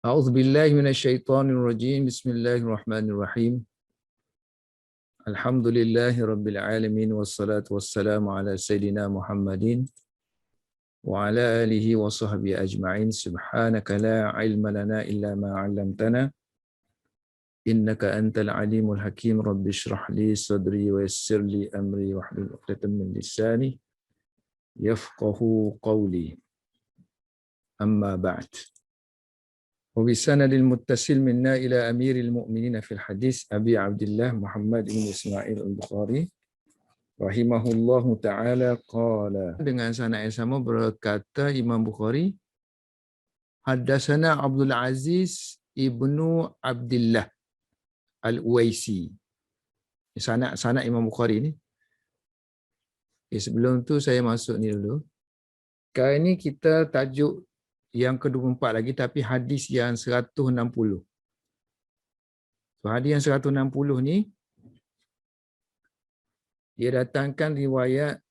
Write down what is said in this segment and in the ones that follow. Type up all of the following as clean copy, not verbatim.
أعوذ بالله من الشيطان الرجيم بسم الله الرحمن الرحيم الحمد لله رب العالمين والصلاة والسلام على سيدنا محمد وعلى آله وصحبه أجمعين سبحانك لا علم لنا إلا ما علمتنا إنك أنت العليم الحكيم رب اشرح لي صدري ويسر لي أمري واحلل عقدة من لساني يفقه قولي أما بعد وبسند المتصل منا إلى أمير المؤمنين في الحديث أبي عبد الله محمد بن إسماعيل البخاري rahimahullahu ta'ala qala. Dengan sanad yang sama berkata Imam Bukhari, haddatsana Abdul Aziz ibnu Abdullah Al-Uwaisi. Sanad Imam Bukhari ni. Sebelum tu saya masuk ni dulu. Kali ni kita tajuk yang ke-24 lagi tapi hadis yang 160. So, hadis yang 160 ni dia datangkan riwayat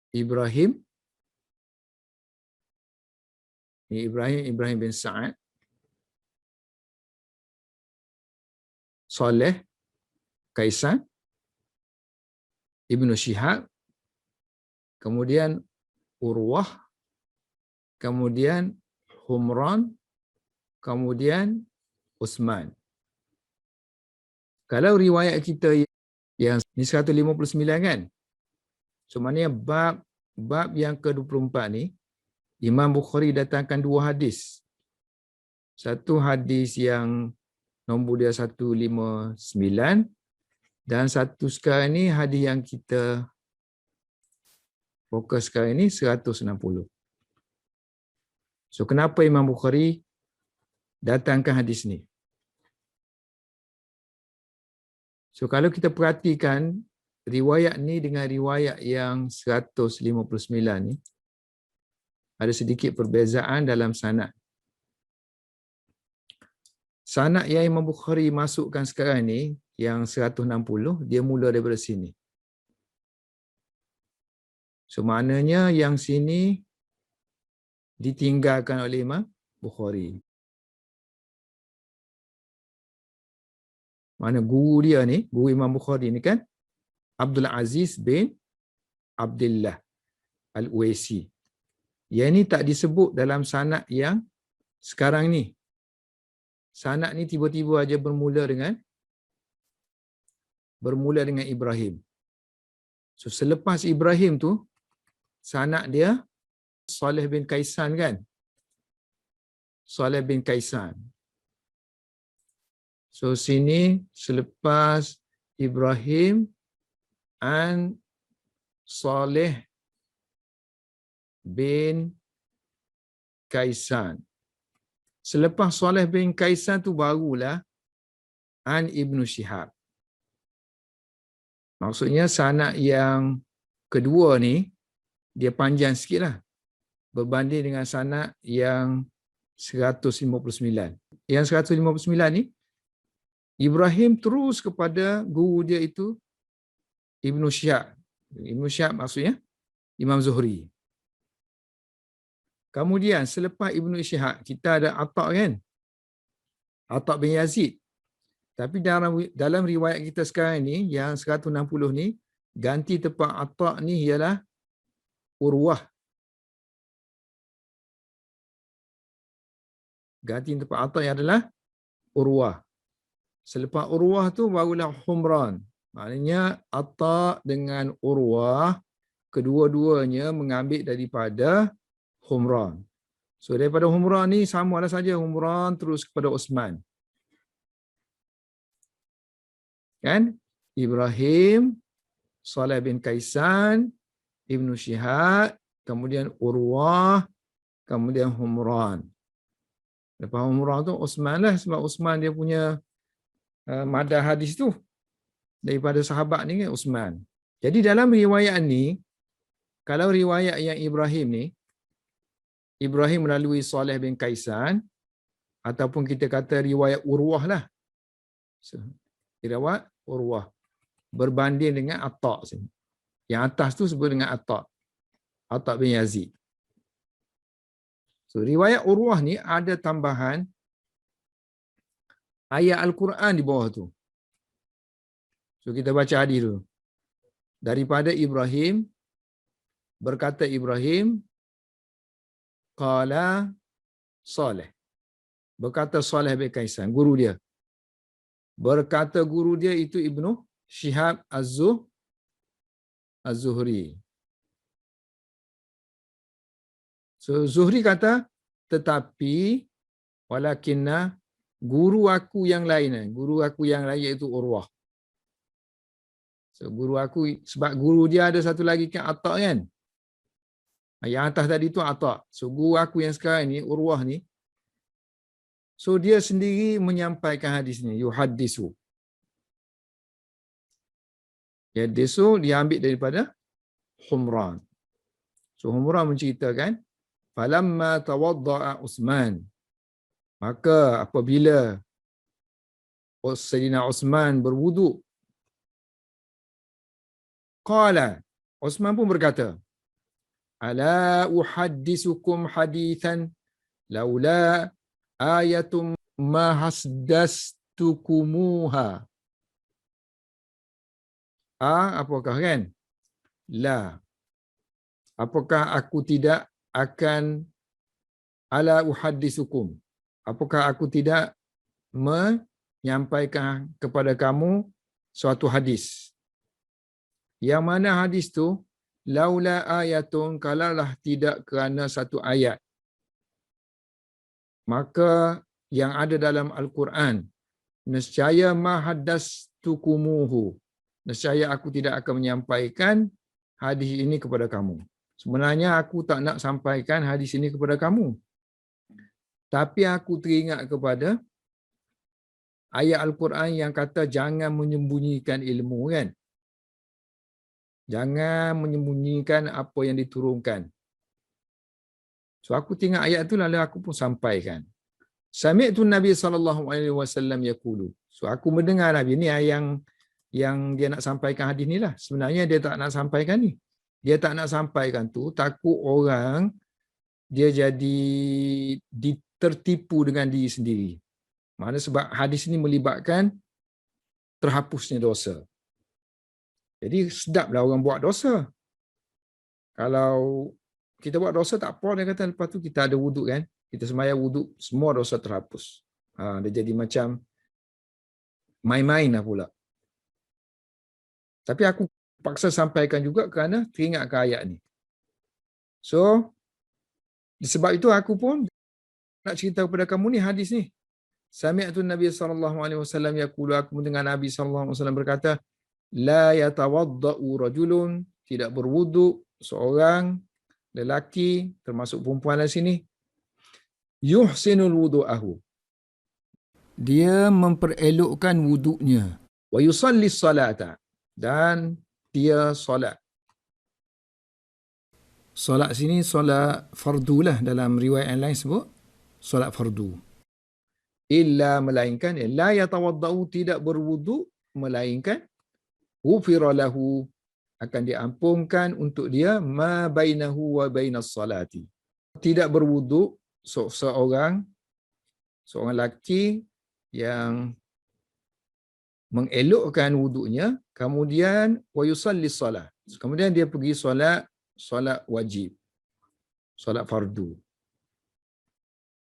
Ibrahim bin Sa'ad, Saleh, Kaisan, Ibnu Syihab, kemudian Urwah, kemudian Humran, kemudian Utsman. Kalau riwayat kita yang ni 159 kan? So maknanya bab yang ke-24 ni Imam Bukhari datangkan dua hadis. Satu hadis yang nombor dia 159 dan satu sekarang ni hadis yang kita fokus sekarang ni 160. So kenapa Imam Bukhari datangkan hadis ni? So kalau kita perhatikan riwayat ni dengan riwayat yang 159 ni ada sedikit perbezaan dalam sanad. Sanad yang Imam Bukhari masukkan sekarang ni yang 160 dia mula daripada sini. So maknanya yang sini ditinggalkan oleh Imam Bukhari. Mana guru dia ni, guru Imam Bukhari ni kan Abdul Aziz bin Abdullah Al-Uwaisi. Yang ni tak disebut dalam sanad yang sekarang ni. Sanad ni tiba-tiba aja bermula dengan Ibrahim. So selepas Ibrahim tu sanad dia Saleh bin Kaisan kan? Saleh bin Kaisan. So sini selepas Ibrahim and Saleh bin Kaisan. Selepas Saleh bin Kaisan tu barulah an Ibnu Syihab. Maksudnya sanad yang kedua ni dia panjang sikit lah berbanding dengan sanad yang 159. Yang 159 ni Ibrahim terus kepada guru dia itu Ibnu Syihab. Ibnu Syihab maksudnya Imam Zuhri. Kemudian selepas Ibnu Syihab kita ada Atha kan? Atha bin Yazid. Tapi dalam riwayat kita sekarang ni yang 160 ni ganti tempat Atha ni ialah Urwah. Ganti tempat Atha yang adalah Urwah. Selepas Urwah tu barulah Humran. Maknanya Atha dengan Urwah kedua-duanya mengambil daripada Humran. So daripada Humran ni samalah saja Humran terus kepada Utsman. Kan? Ibrahim, Saleh bin Kaisan, Ibnu Syihab, kemudian Urwah, kemudian Humran. Lepas Humran tu Utsman lah sebab Utsman dia punya madah hadis tu daripada sahabat ni kan Utsman. Jadi dalam riwayat ni kalau riwayat yang Ibrahim ni Ibrahim melalui Saleh bin Kaisan ataupun kita kata riwayat Urwah lah. So, riwayat Urwah berbanding dengan Atha sini. Yang atas tu sebut dengan Atha. Atha bin Yazid. So riwayat Urwah ni ada tambahan ayat Al-Quran di bawah tu. So kita baca hadis dulu. Daripada Ibrahim, berkata Ibrahim, qala Saleh. Berkata Saleh bin Kaisan, guru dia. Berkata guru dia itu Ibnu Syihab Az-Zuhri. So Zuhri kata, tetapi walakinna guru aku yang lain, iaitu Urwah. So guru aku, sebab guru dia ada satu lagi kan Atta' kan. Yang atas tadi tu Atta'. So guru aku yang sekarang ni, Urwah ni, so dia sendiri menyampaikan hadis ni, yuhaddisu. Yuhaddisu dia ambil daripada Humran. So Humran menceritakan, falamma tawadda'a Utsman. Maka apabila Sayyidina Utsman berwuduk, qala, Utsman pun berkata, ala uhaddisukum hadithan laula ayatum ma hasdastukumuha. Apakah kan? La. Apakah aku tidak akan ala uhaddisukum? Apakah aku tidak menyampaikan kepada kamu suatu hadis? Yang mana hadis tu? Laula ayatun, kalaulah tidak kerana satu ayat. Maka yang ada dalam Al-Quran, nescaya ma haddastukumuhu. Nescaya aku tidak akan menyampaikan hadis ini kepada kamu. Sebenarnya aku tak nak sampaikan hadis ini kepada kamu. Tapi aku teringat kepada ayat Al-Quran yang kata jangan menyembunyikan ilmu kan. Jangan menyembunyikan apa yang diturunkan. So aku tengok ayat tu lalu aku pun sampaikan. Sami'tu Nabi SAW yaqulu. So aku mendengar Nabi ni yang dia nak sampaikan hadis ni lah. Sebenarnya dia tak nak sampaikan ni. Dia tak nak sampaikan tu takut orang dia jadi tertipu dengan diri sendiri. Mana sebab hadis ni melibatkan terhapusnya dosa. Jadi sedaplah orang buat dosa. Kalau kita buat dosa tak apa, dia kata lepas tu kita ada wuduk kan. Kita sembahyang wuduk, semua dosa terhapus. Dia jadi macam main-main lah pula. Tapi aku paksa sampaikan juga kerana teringat ke ayat ni. So, sebab itu aku pun nak cerita kepada kamu ni hadis ni. Sami'tu Nabi SAW yaqulu, aku mendengar Nabi SAW berkata, la yatawadda'u rajulun, tidak berwuduk seorang lelaki, termasuk perempuan di sini, yuhsinul wudu'ahu, dia memperelokkan wuduknya, wa yusalli salata, dan dia solat. Solat sini solat fardu lah, dalam riwayat yang lain sebut solat fardu. Illa, melainkan, la yatawadda'u, tidak berwuduk, melainkan ghufira lahu, akan diampunkan untuk dia ma bainahu wa bainas salati. Tidak berwuduk seorang lelaki yang mengelokkan wuduknya, kemudian wa yusalli salat, kemudian dia pergi solat wajib, solat fardu,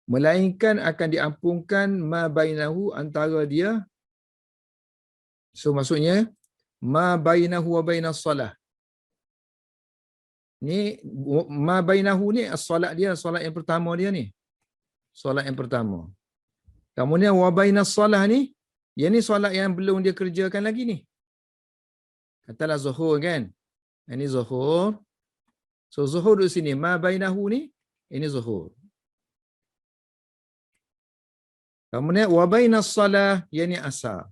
melainkan akan diampunkan ma bainahu, antara dia. So maksudnya ma bainahu wa bainas salah. Ni ma bainahu ni solat dia, solat yang pertama dia ni. Solat yang pertama. Kemudian wa bainas salah ni, yang ni solat yang belum dia kerjakan lagi ni. Katalah zuhur kan. Ini zuhur. So zuhur di sini, ma bainahu ni, ini zuhur. Kemudian wa bainas salah, yang ni asar.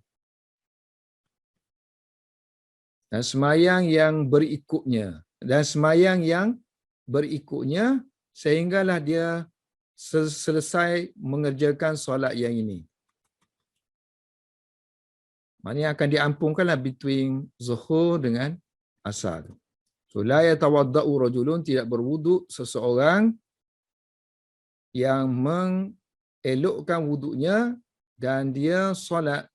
Dan semayang yang berikutnya. Dan semayang yang berikutnya sehinggalah dia selesai mengerjakan solat yang ini. Maknanya akan diampunkanlah between zuhur dengan asar. So la yatawadda'u rajulun, tidak berwuduk seseorang yang mengelokkan wuduknya dan dia solat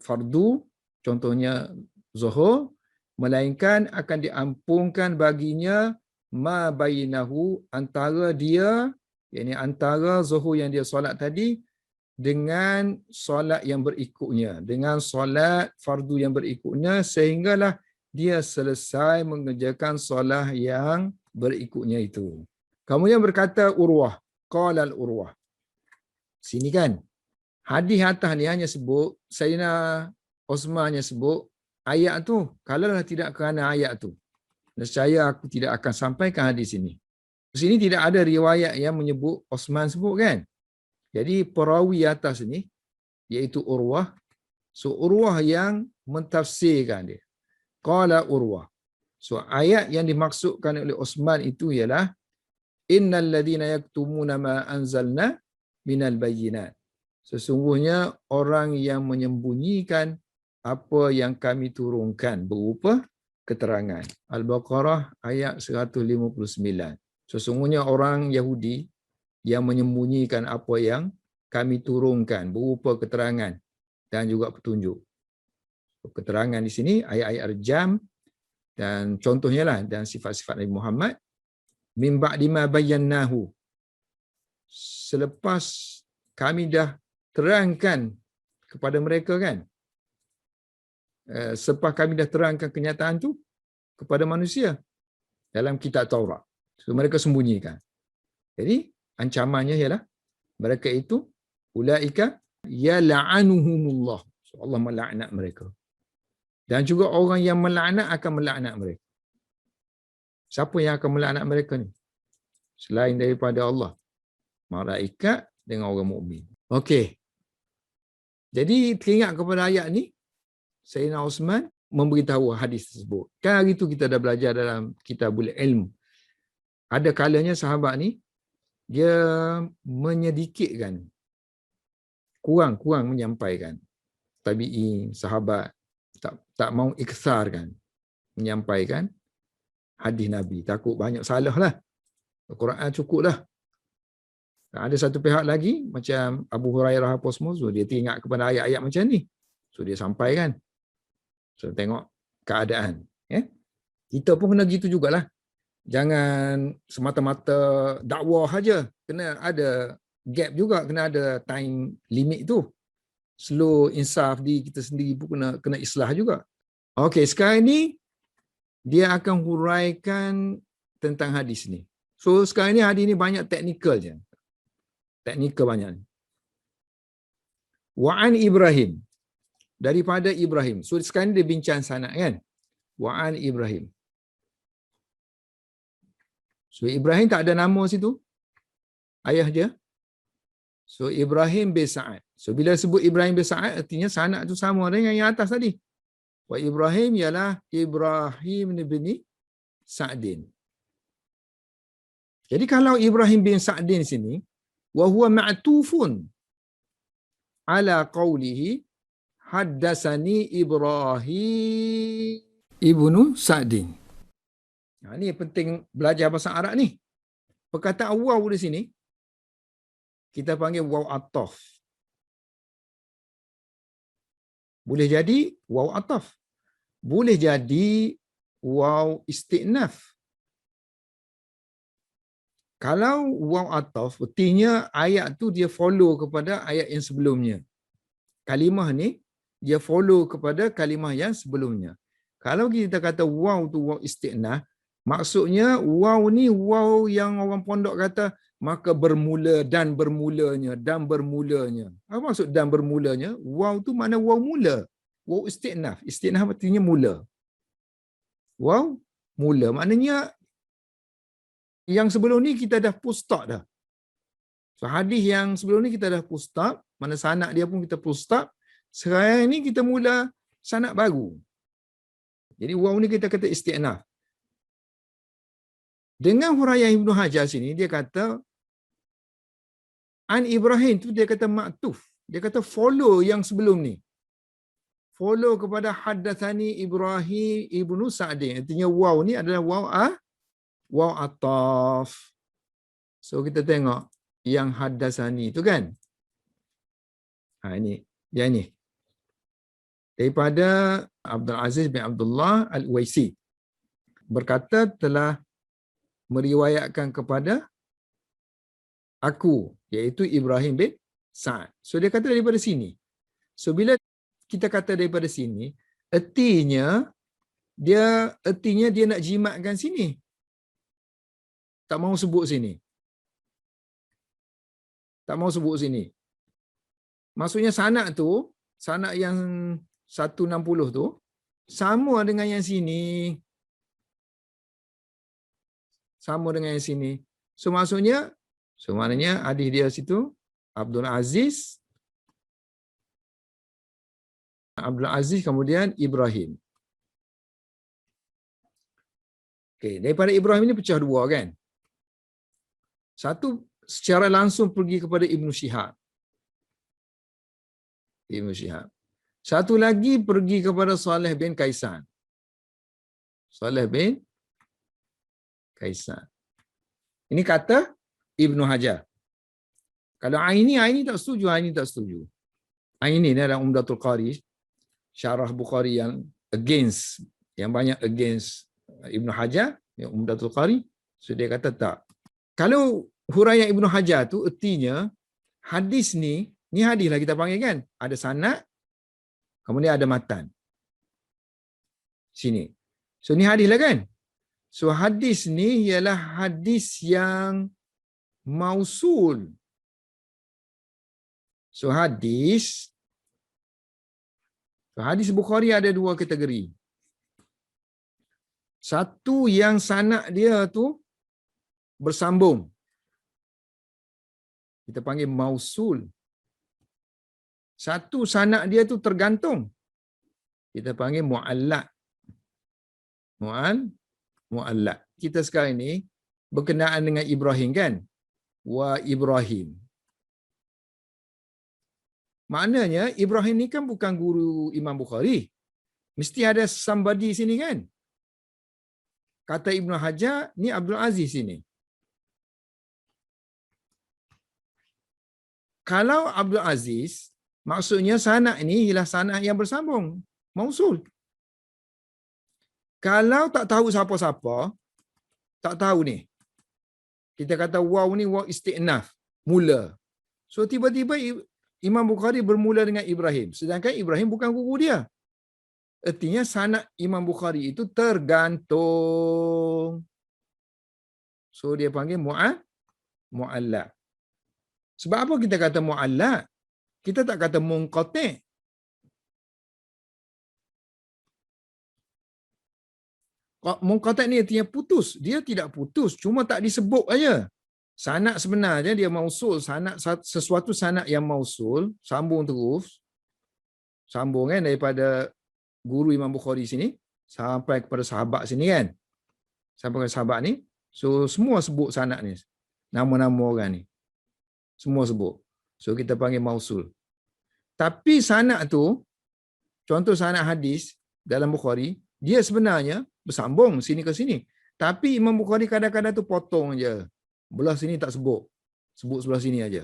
fardu, contohnya zuhur, melainkan akan diampunkan baginya ma bainahu, antara dia, yakni antara zuhur yang dia solat tadi dengan solat yang berikutnya, dengan solat fardu yang berikutnya, sehinggalah dia selesai mengerjakan solat yang berikutnya itu. Kemudian berkata Urwah, qala al-Urwah. Sini kan, hadis atas ni hanya sebut, Sayyidina Osman hanya sebut ayat tu. Kalaulah tidak kerana ayat tu, nescaya aku tidak akan sampaikan hadis ini. Di sini tidak ada riwayat yang menyebut Osman sebut kan. Jadi perawi atas ni, iaitu Urwah. So Urwah yang mentafsirkan dia. Qala Urwah. So ayat yang dimaksudkan oleh Osman itu ialah innal ladina yaktumuna ma anzalna minal bayyinat. Sesungguhnya orang yang menyembunyikan apa yang kami turunkan berupa keterangan. Al-Baqarah ayat 159. Sesungguhnya orang Yahudi yang menyembunyikan apa yang kami turunkan berupa keterangan dan juga petunjuk. Keterangan di sini ayat-ayat rejam dan contohnya lah, dan sifat-sifat Nabi Muhammad min ba'di ma bayyanahu, selepas kami dah terangkan kepada mereka kan, selepas kami dah terangkan kenyataan tu kepada manusia dalam kitab Taurat. So, mereka sembunyikan. Jadi ancamannya ialah mereka itu ulaika yal'anuhumullah. So, Allah melaknat mereka. Dan juga orang yang melaknat akan melaknat mereka. Siapa yang akan melaknat mereka ni? Selain daripada Allah, malaikat dengan orang mukmin. Okey. Jadi teringat kepada ayat ni, Sayyidina Osman memberitahu hadis tersebut. Kan hari tu kita dah belajar dalam Kitabul Ilm. Ada kalanya sahabat ni dia menyedikitkan, kurang menyampaikan. Tabi'in, sahabat tak mau ikhsarkan menyampaikan hadis Nabi. Takut banyak salah lah. Al-Quran cukup dah. Ada satu pihak lagi, macam Abu Hurairah apa semua, so dia teringat kepada ayat-ayat macam ni. So dia sampaikan. So tengok keadaan. Kita pun kena gitu jugalah. Jangan semata-mata dakwah saja. Kena ada gap juga, kena ada time limit tu. Slow insaf di kita sendiri pun kena islah juga. Okey, sekarang ni dia akan huraikan tentang hadis ni. So sekarang ni hadis ni banyak teknikal je. Teknikal banyak ni. Wa'an Ibrahim. Daripada Ibrahim. So sekarang ni dia bincang sanad kan. Wa'an Ibrahim. So Ibrahim tak ada nama situ. Ayah dia. So Ibrahim bin Sa'ad. So bila sebut Ibrahim bin Sa'ad, artinya sanad tu sama dengan yang atas tadi. Wa Ibrahim ialah Ibrahim bin Sa'din. Jadi kalau Ibrahim bin Sa'din sini, wa huwa ma'tufun ala qawlihi haddasani Ibrahim ibnu Sa'din. Nah, ini penting belajar bahasa Arab ni. Perkataan waw di sini kita panggil waw ataf. Boleh jadi waw ataf. Boleh jadi waw istinaf. Kalau waw ataf, artinya ayat tu dia follow kepada ayat yang sebelumnya. Kalimah ni dia follow kepada kalimah yang sebelumnya. Kalau kita kata waw tu waw istinaf, maksudnya waw ni waw yang orang pondok kata maka bermula dan bermulanya. Apa maksud dan bermulanya? Waw tu mana waw mula. Waw istinaf. Istinaf artinya mula. Waw mula. Maknanya yang sebelum ni kita dah full stop dah. So hadis yang sebelum ni kita dah full stop. Mana sanad dia pun kita full stop. Sekarang ni kita mula sanad baru. Jadi waw ni kita kata istinaf. Dengan huraian Ibnu Hajar sini, dia kata an Ibrahim tu dia kata ma'tuf. Dia kata follow yang sebelum ni. Follow kepada haddatsani Ibrahim ibnu Sa'din. Artinya waw ni adalah waw ataf. So kita tengok yang haddatsani tu kan. Ini yang ini. Daripada Abdul Aziz bin Abdullah Al-Uwaisi berkata telah meriwayatkan kepada aku, iaitu Ibrahim bin Sa'ad. So dia kata daripada sini. So bila kita kata daripada sini, ertinya dia nak jimatkan sini. Tak mau sebut sini. Tak mau sebut sini. Maksudnya sanad tu, sanad yang 160 tu sama dengan yang sini. Sama dengan yang sini. So maknanya hadis dia situ Abdul Aziz kemudian Ibrahim. Okey, daripada Ibrahim ini pecah dua kan? Satu secara langsung pergi kepada Ibnu Syihab. Satu lagi pergi kepada Saleh bin Kaisan. Ini kata Ibnu Hajar. Kalau Aini tak setuju, Aini dalam Umdatul Qari, syarah Bukhari yang banyak against Ibnu Hajar, yang Umdatul Qari, so dia kata tak. Kalau huraian Ibnu Hajar tu ertinya hadis ni hadis lah kita panggil kan, ada sanad kemudian ada matan sini. So ni hadis lah kan. So hadis ni ialah hadis yang mausul. So hadis Bukhari ada dua kategori. Satu yang sanad dia tu bersambung, kita panggil mausul. Satu sanad dia tu tergantung, kita panggil muallaq. Muallaq. Kita sekarang ni berkenaan dengan Ibrahim kan? Wa Ibrahim. Maknanya Ibrahim ni kan bukan guru Imam Bukhari. Mesti ada somebody sini kan? Kata Ibnu Hajar, ni Abdul Aziz sini. Kalau Abdul Aziz, maksudnya sanad ini ialah sanad yang bersambung, mausul. Kalau tak tahu siapa-siapa, tak tahu ni, kita kata waw ni waw isti'naf, mula. So tiba-tiba Imam Bukhari bermula dengan Ibrahim, sedangkan Ibrahim bukan guru dia. Artinya sanad Imam Bukhari itu tergantung. So dia panggil mu'allaq. Sebab apa kita kata mu'allaq? Kita tak kata munqati'. Munqati' ni artinya putus. Dia tidak putus, cuma tak disebut aja. Sanad sebenarnya dia mausul, sesuatu sanad yang mausul, sambung terus. Sambung kan daripada guru Imam Bukhari sini sampai kepada sahabat sini kan. Sampai ke sahabat ni. So semua sebut sanad ni. Nama-nama orang ni. Semua sebut. So kita panggil mausul. Tapi sanad tu, contoh sanad hadis dalam Bukhari, dia sebenarnya bersambung sini ke sini. Tapi Imam Bukhari kadang-kadang tu potong je. Belah sini tak sebut. Sebut sebelah sini aja.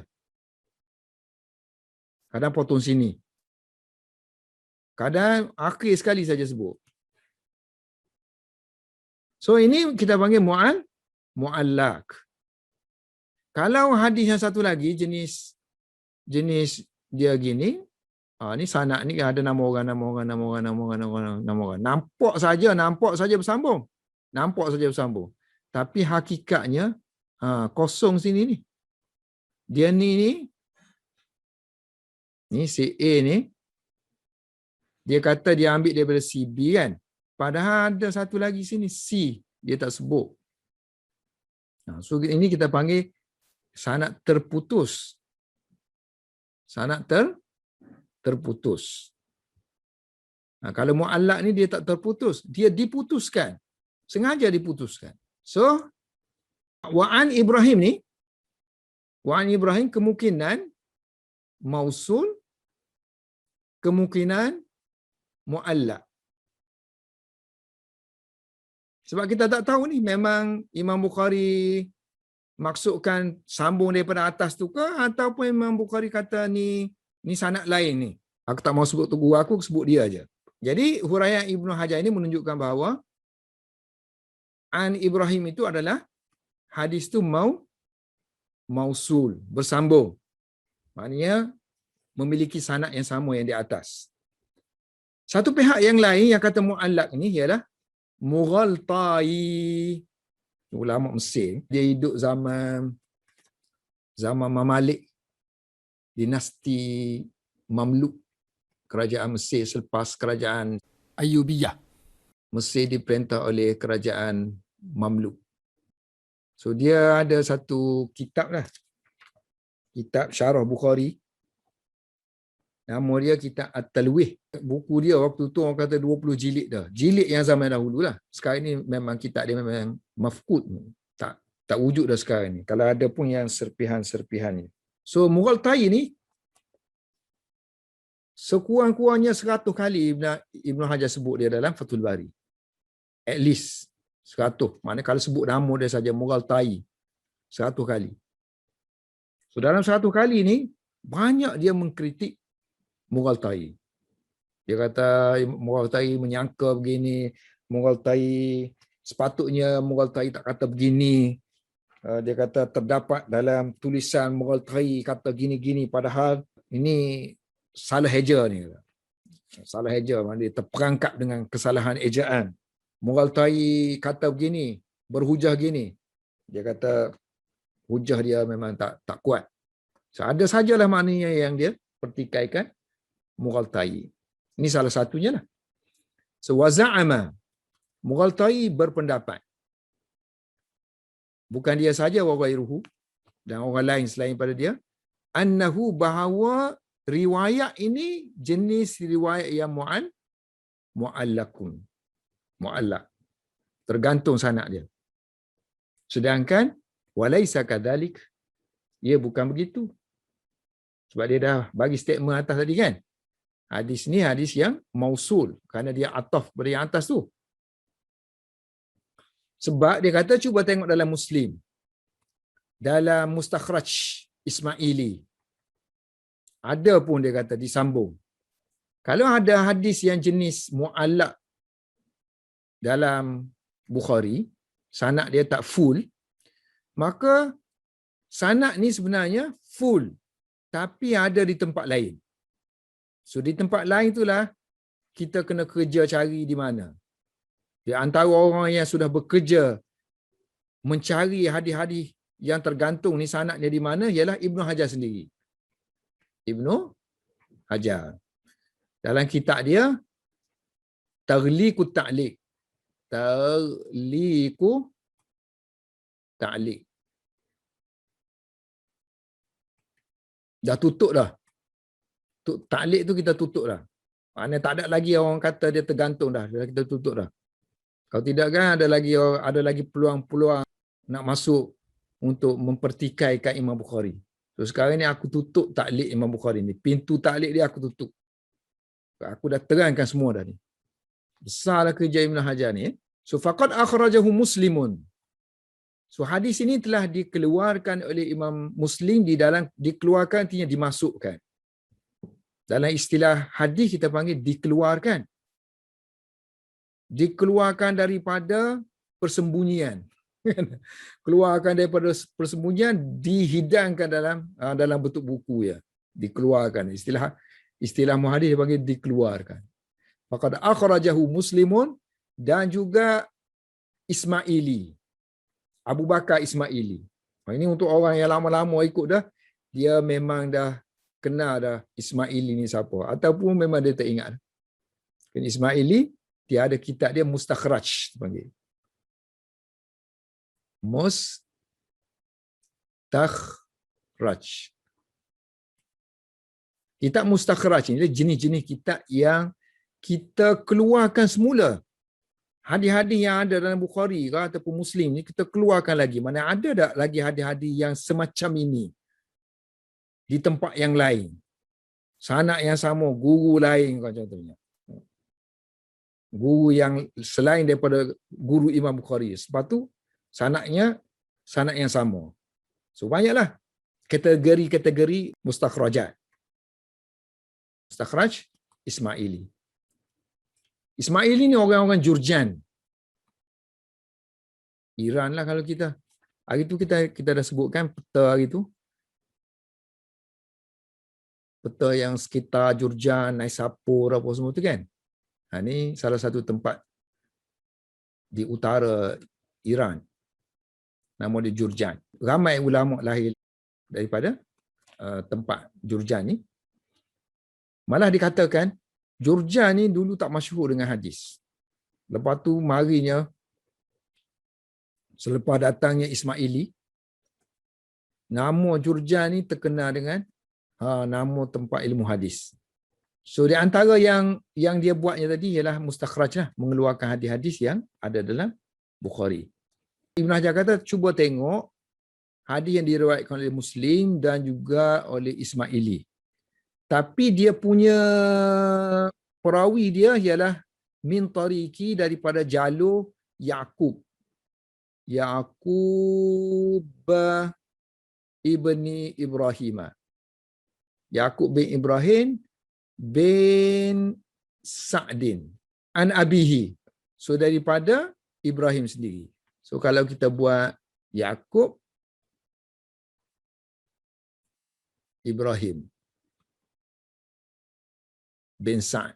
Kadang potong sini. Kadang akhir sekali saja sebut. So ini kita panggil mu'allaq. Kalau hadis yang satu lagi jenis dia gini, ni sanad ni ada nama orang. Nampak saja bersambung. Tapi hakikatnya kosong sini ni. Dia ni si A ni, dia kata dia ambil daripada si B kan. Padahal ada satu lagi sini C, dia tak sebut. So ini kita panggil sanad terputus. Terputus. Kalau mu'allaq ni dia tak terputus, dia diputuskan. Sengaja diputuskan. So wa'an Ibrahim kemungkinan mausul, kemungkinan mu'allaq. Sebab kita tak tahu ni memang Imam Bukhari maksudkan sambung daripada atas tu ke, ataupun Imam Bukhari kata ni Ni sanad lain ni. Aku tak mau sebut tu guru aku sebut dia aja. Jadi huraian Ibnu Hajar ini menunjukkan bahawa an Ibrahim itu adalah hadis tu mausul, bersambung. Maknanya memiliki sanad yang sama yang di atas. Satu pihak yang lain yang kata muallaq ni ialah Mughaltai, ulama Mesir. Dia hidup zaman Mamalik, dinasti Mamluk, kerajaan Mesir selepas kerajaan Ayyubiyah. Mesir diperintah oleh kerajaan Mamluk. So dia ada satu kitab lah. Kitab Syarah Bukhari. Nama dia kitab At-Talwih. Buku dia waktu tu orang kata 20 jilid dah. Jilid yang zaman dahulu lah. Sekarang ni memang kitab dia memang mafqud. Tak wujud dah sekarang ni. Kalau ada pun yang serpihan-serpihannya. So Mughaltai ni sekurang-kurangnya 100 kali Ibn Hajar sebut dia dalam Fathul Bari. At least 100. Maknanya kalau sebut nama dia saja Mughaltai 100 kali. So dalam 100 kali ni banyak dia mengkritik Mughaltai. Dia kata Mughaltai menyangka begini, Mughaltai sepatutnya Mughaltai tak kata begini. Dia kata terdapat dalam tulisan Mughaltai kata gini-gini padahal ini salah eja ni. Salah eja, maknanya dia terperangkap dengan kesalahan ejaan. Mughaltai kata begini, berhujah gini. Dia kata hujah dia memang tak kuat. So, ada sajalah maknanya yang dia pertikaikan Mughaltai. Ini salah satunya lah. So waza'ama, Mughaltai berpendapat. Bukan dia saja wa ghairuhu dan orang lain selain pada dia, annahu bahawa riwayat ini jenis riwayat yang mu'allakun. Mu'allak. Tergantung sanad dia. Sedangkan walaisa kadzalik, ia bukan begitu. Sebab dia dah bagi statement atas tadi kan. Hadis ni hadis yang mausul kerana dia ataf pada yang atas tu. Sebab dia kata cuba tengok dalam Muslim. Dalam Mustakhraj Ismaili. Ada pun dia kata disambung. Kalau ada hadis yang jenis mu'allaq dalam Bukhari, sanad dia tak full, maka sanad ni sebenarnya full tapi ada di tempat lain. So di tempat lain itulah kita kena kerja cari di mana. Di antara orang yang sudah bekerja mencari hadis-hadis yang tergantung ni sanadnya di mana ialah Ibnu Hajar sendiri. Ibnu Hajar. Dalam kitab dia Taghliqut Ta'liq. Taghliqut Ta'liq. Dah tutup dah. Ta'liq tu kita tutup dah. Maknanya tak ada lagi orang kata dia tergantung dah. Kita tutup dah. Kalau tidak kan ada lagi peluang-peluang nak masuk untuk mempertikaikan Imam Bukhari. So sekarang ni aku tutup Ta'liq Imam Bukhari ni. Pintu Ta'liq dia aku tutup. Aku dah terangkan semua dah ni. Besarlah kerja Ibn Hajar ni. So faqad akhrajahu Muslimun. So hadis ini telah dikeluarkan oleh Imam Muslim dikeluarkan artinya dimasukkan. Dalam istilah hadis kita panggil dikeluarkan. Dikeluarkan daripada persembunyian. Keluarkan daripada persembunyian, dihidangkan dalam bentuk buku ya. Dikeluarkan. Istilah muhadis dia panggil dikeluarkan. Faqad akhrajahu Muslimun dan juga Ismaili. Abu Bakar Ismaili. Ini untuk orang yang lama-lama ikut dah, dia memang dah kenal dah Ismaili ni siapa. Ataupun memang dia tak ingat. Ismaili, dia ada kitab dia Mustakhraj dipanggil. Mustakhraj. Kitab Mustakhraj ini jenis-jenis kitab yang kita keluarkan semula. Hadis-hadis yang ada dalam Bukhari ke ataupun Muslim ni kita keluarkan lagi. Mana ada tak lagi hadis-hadis yang semacam ini di tempat yang lain. Sanad yang sama, guru lain contohnya. Guru yang selain daripada guru Imam Bukhari. Sebab tu sanad yang sama. So banyaklah kategori-kategori mustakhrajat. mustakhraj Ismaili. Ismaili ni orang-orang Jurjan. Iran lah kalau kita. Hari tu kita dah sebutkan peta hari tu. Peta yang sekitar Jurjan, Naisapur apa semua tu kan. Ni salah satu tempat di utara Iran. Nama dia Jurjan. Ramai ulama lahir daripada tempat Jurjan ni. Malah dikatakan Jurjan ni dulu tak masyhur dengan hadis. Lepas tu marinya selepas datangnya Ismaili, nama Jurjan ni terkenal dengan nama tempat ilmu hadis. So di antara yang dia buatnya tadi ialah mustakhraj lah, mengeluarkan hadis-hadis yang ada dalam Bukhari. Ibn Hajar kata cuba tengok hadis yang diriwayatkan oleh Muslim dan juga oleh Ismaili. Tapi dia punya perawi dia ialah min tariqi, daripada jalur Yaqub. Yaqub ibni Ibrahim. Yaqub bin Ibrahim bin Sa'din an abihi. So daripada Ibrahim sendiri. So kalau kita buat Yaqub Ibrahim bin Sa'd.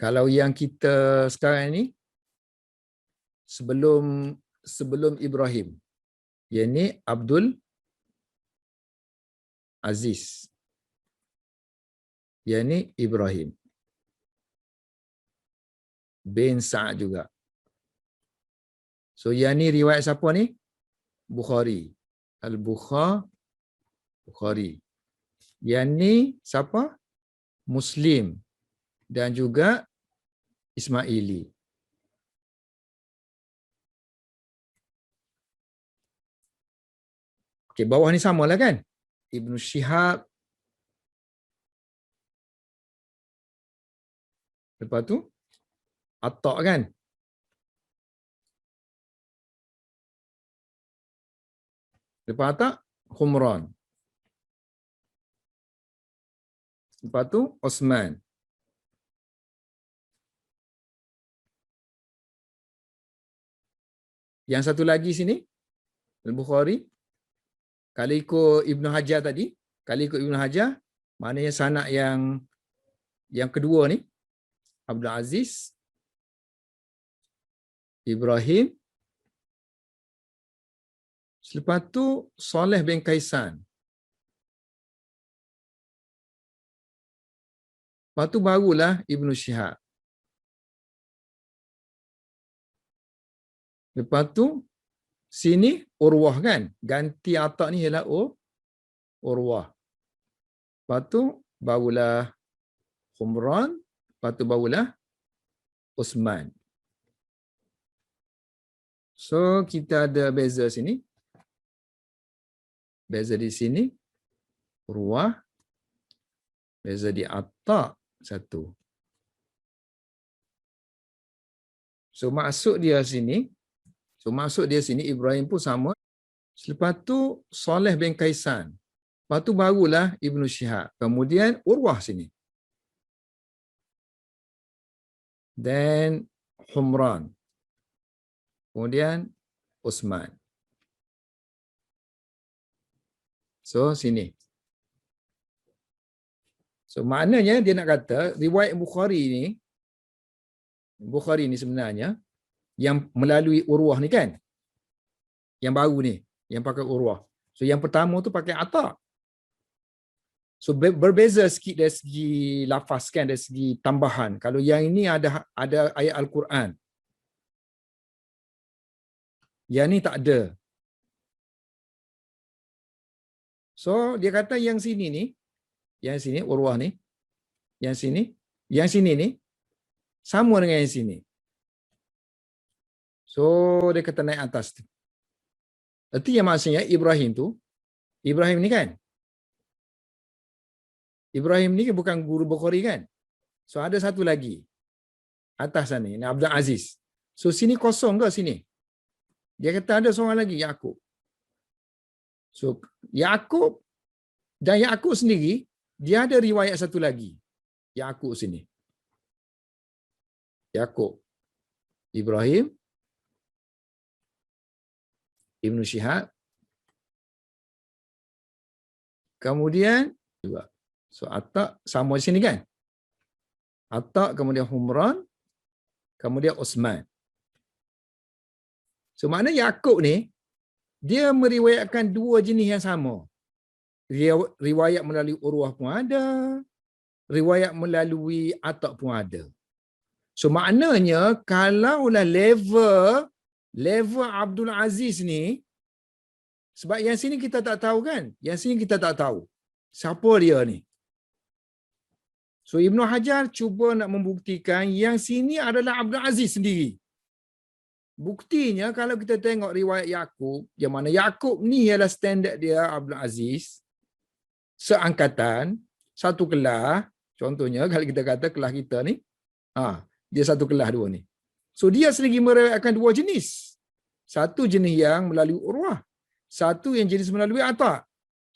Kalau yang kita sekarang ni sebelum Ibrahim, yakni Abdul Aziz, yakni Ibrahim bin Sa'd juga. So yang ni riwayat siapa ni? Bukhari. Bukhari. Yang ni siapa? Muslim dan juga Ismaili. Okey, bawah ni samalah kan? Ibnu Shihab. Lepas tu Atta kan? Lepas Atta Humran. Lepas tu Osman. Yang satu lagi sini Al-Bukhari. Kalau ikut Ibn Hajar tadi, maknanya sanak yang kedua ni Abdul Aziz, Ibrahim, selepas tu Saleh bin Kaisan. Lepas tu barulah Ibnu Shihab. Lepas tu sini Urwah kan? Ganti Atta ni ialah Urwah. Lepas tu barulah Humran. Lepas tu barulah Osman. So kita ada beza sini. Beza di sini Urwah. Beza di Atta satu. So maksud dia sini Ibrahim pun sama. Selepas tu Saleh bin Kaisan. Lepas tu barulah Ibnu Shihab. Kemudian Urwah sini. Dan Humran. Kemudian Osman. So sini. So maknanya dia nak kata riwayat Bukhari ni sebenarnya yang melalui Urwah ni kan? Yang baru ni, yang pakai Urwah. So yang pertama tu pakai Atta. So berbeza sikit dari segi lafaz kan, dari segi tambahan. Kalau yang ini ada ayat Al-Quran. Yang ni tak ada. So dia kata yang sini ni, Urwah ni, yang sini ni sama dengan yang sini. So dia kata naik atas tu. Berarti yang maksudnya Ibrahim ni kan? Ibrahim ni bukan guru Bukhari kan? So ada satu lagi atas sana ni, Abdul Aziz. So sini kosong ke sini? Dia kata ada seorang lagi, Yaqub. So Yaqub dan Yaqub sendiri dia ada riwayat satu lagi. Yaqub sini. Yaqub. Ibrahim. Ibnu Syihab. Kemudian juga. So Atta sama di sini kan? Atta kemudian Humran, kemudian Osman. So makna Yaqub ni dia meriwayatkan dua jenis yang sama. Riwayat melalui Urwah pun ada, riwayat melalui Atta pun ada. So maknanya kalaulah level Abdul Aziz ni, sebab yang sini kita tak tahu kan? Yang sini kita tak tahu. Siapa dia ni? So Ibnu Hajar cuba nak membuktikan yang sini adalah Abdul Aziz sendiri. Buktinya kalau kita tengok riwayat Yaqub, yang mana Yaqub ni ialah standard dia Abdul Aziz, seangkatan, satu kelas, contohnya kalau kita kata kelas kita ni, dia satu kelas dua ni. So dia sendiri meriwayatkan dua jenis. Satu jenis yang melalui Urwah, satu yang jenis melalui Atta.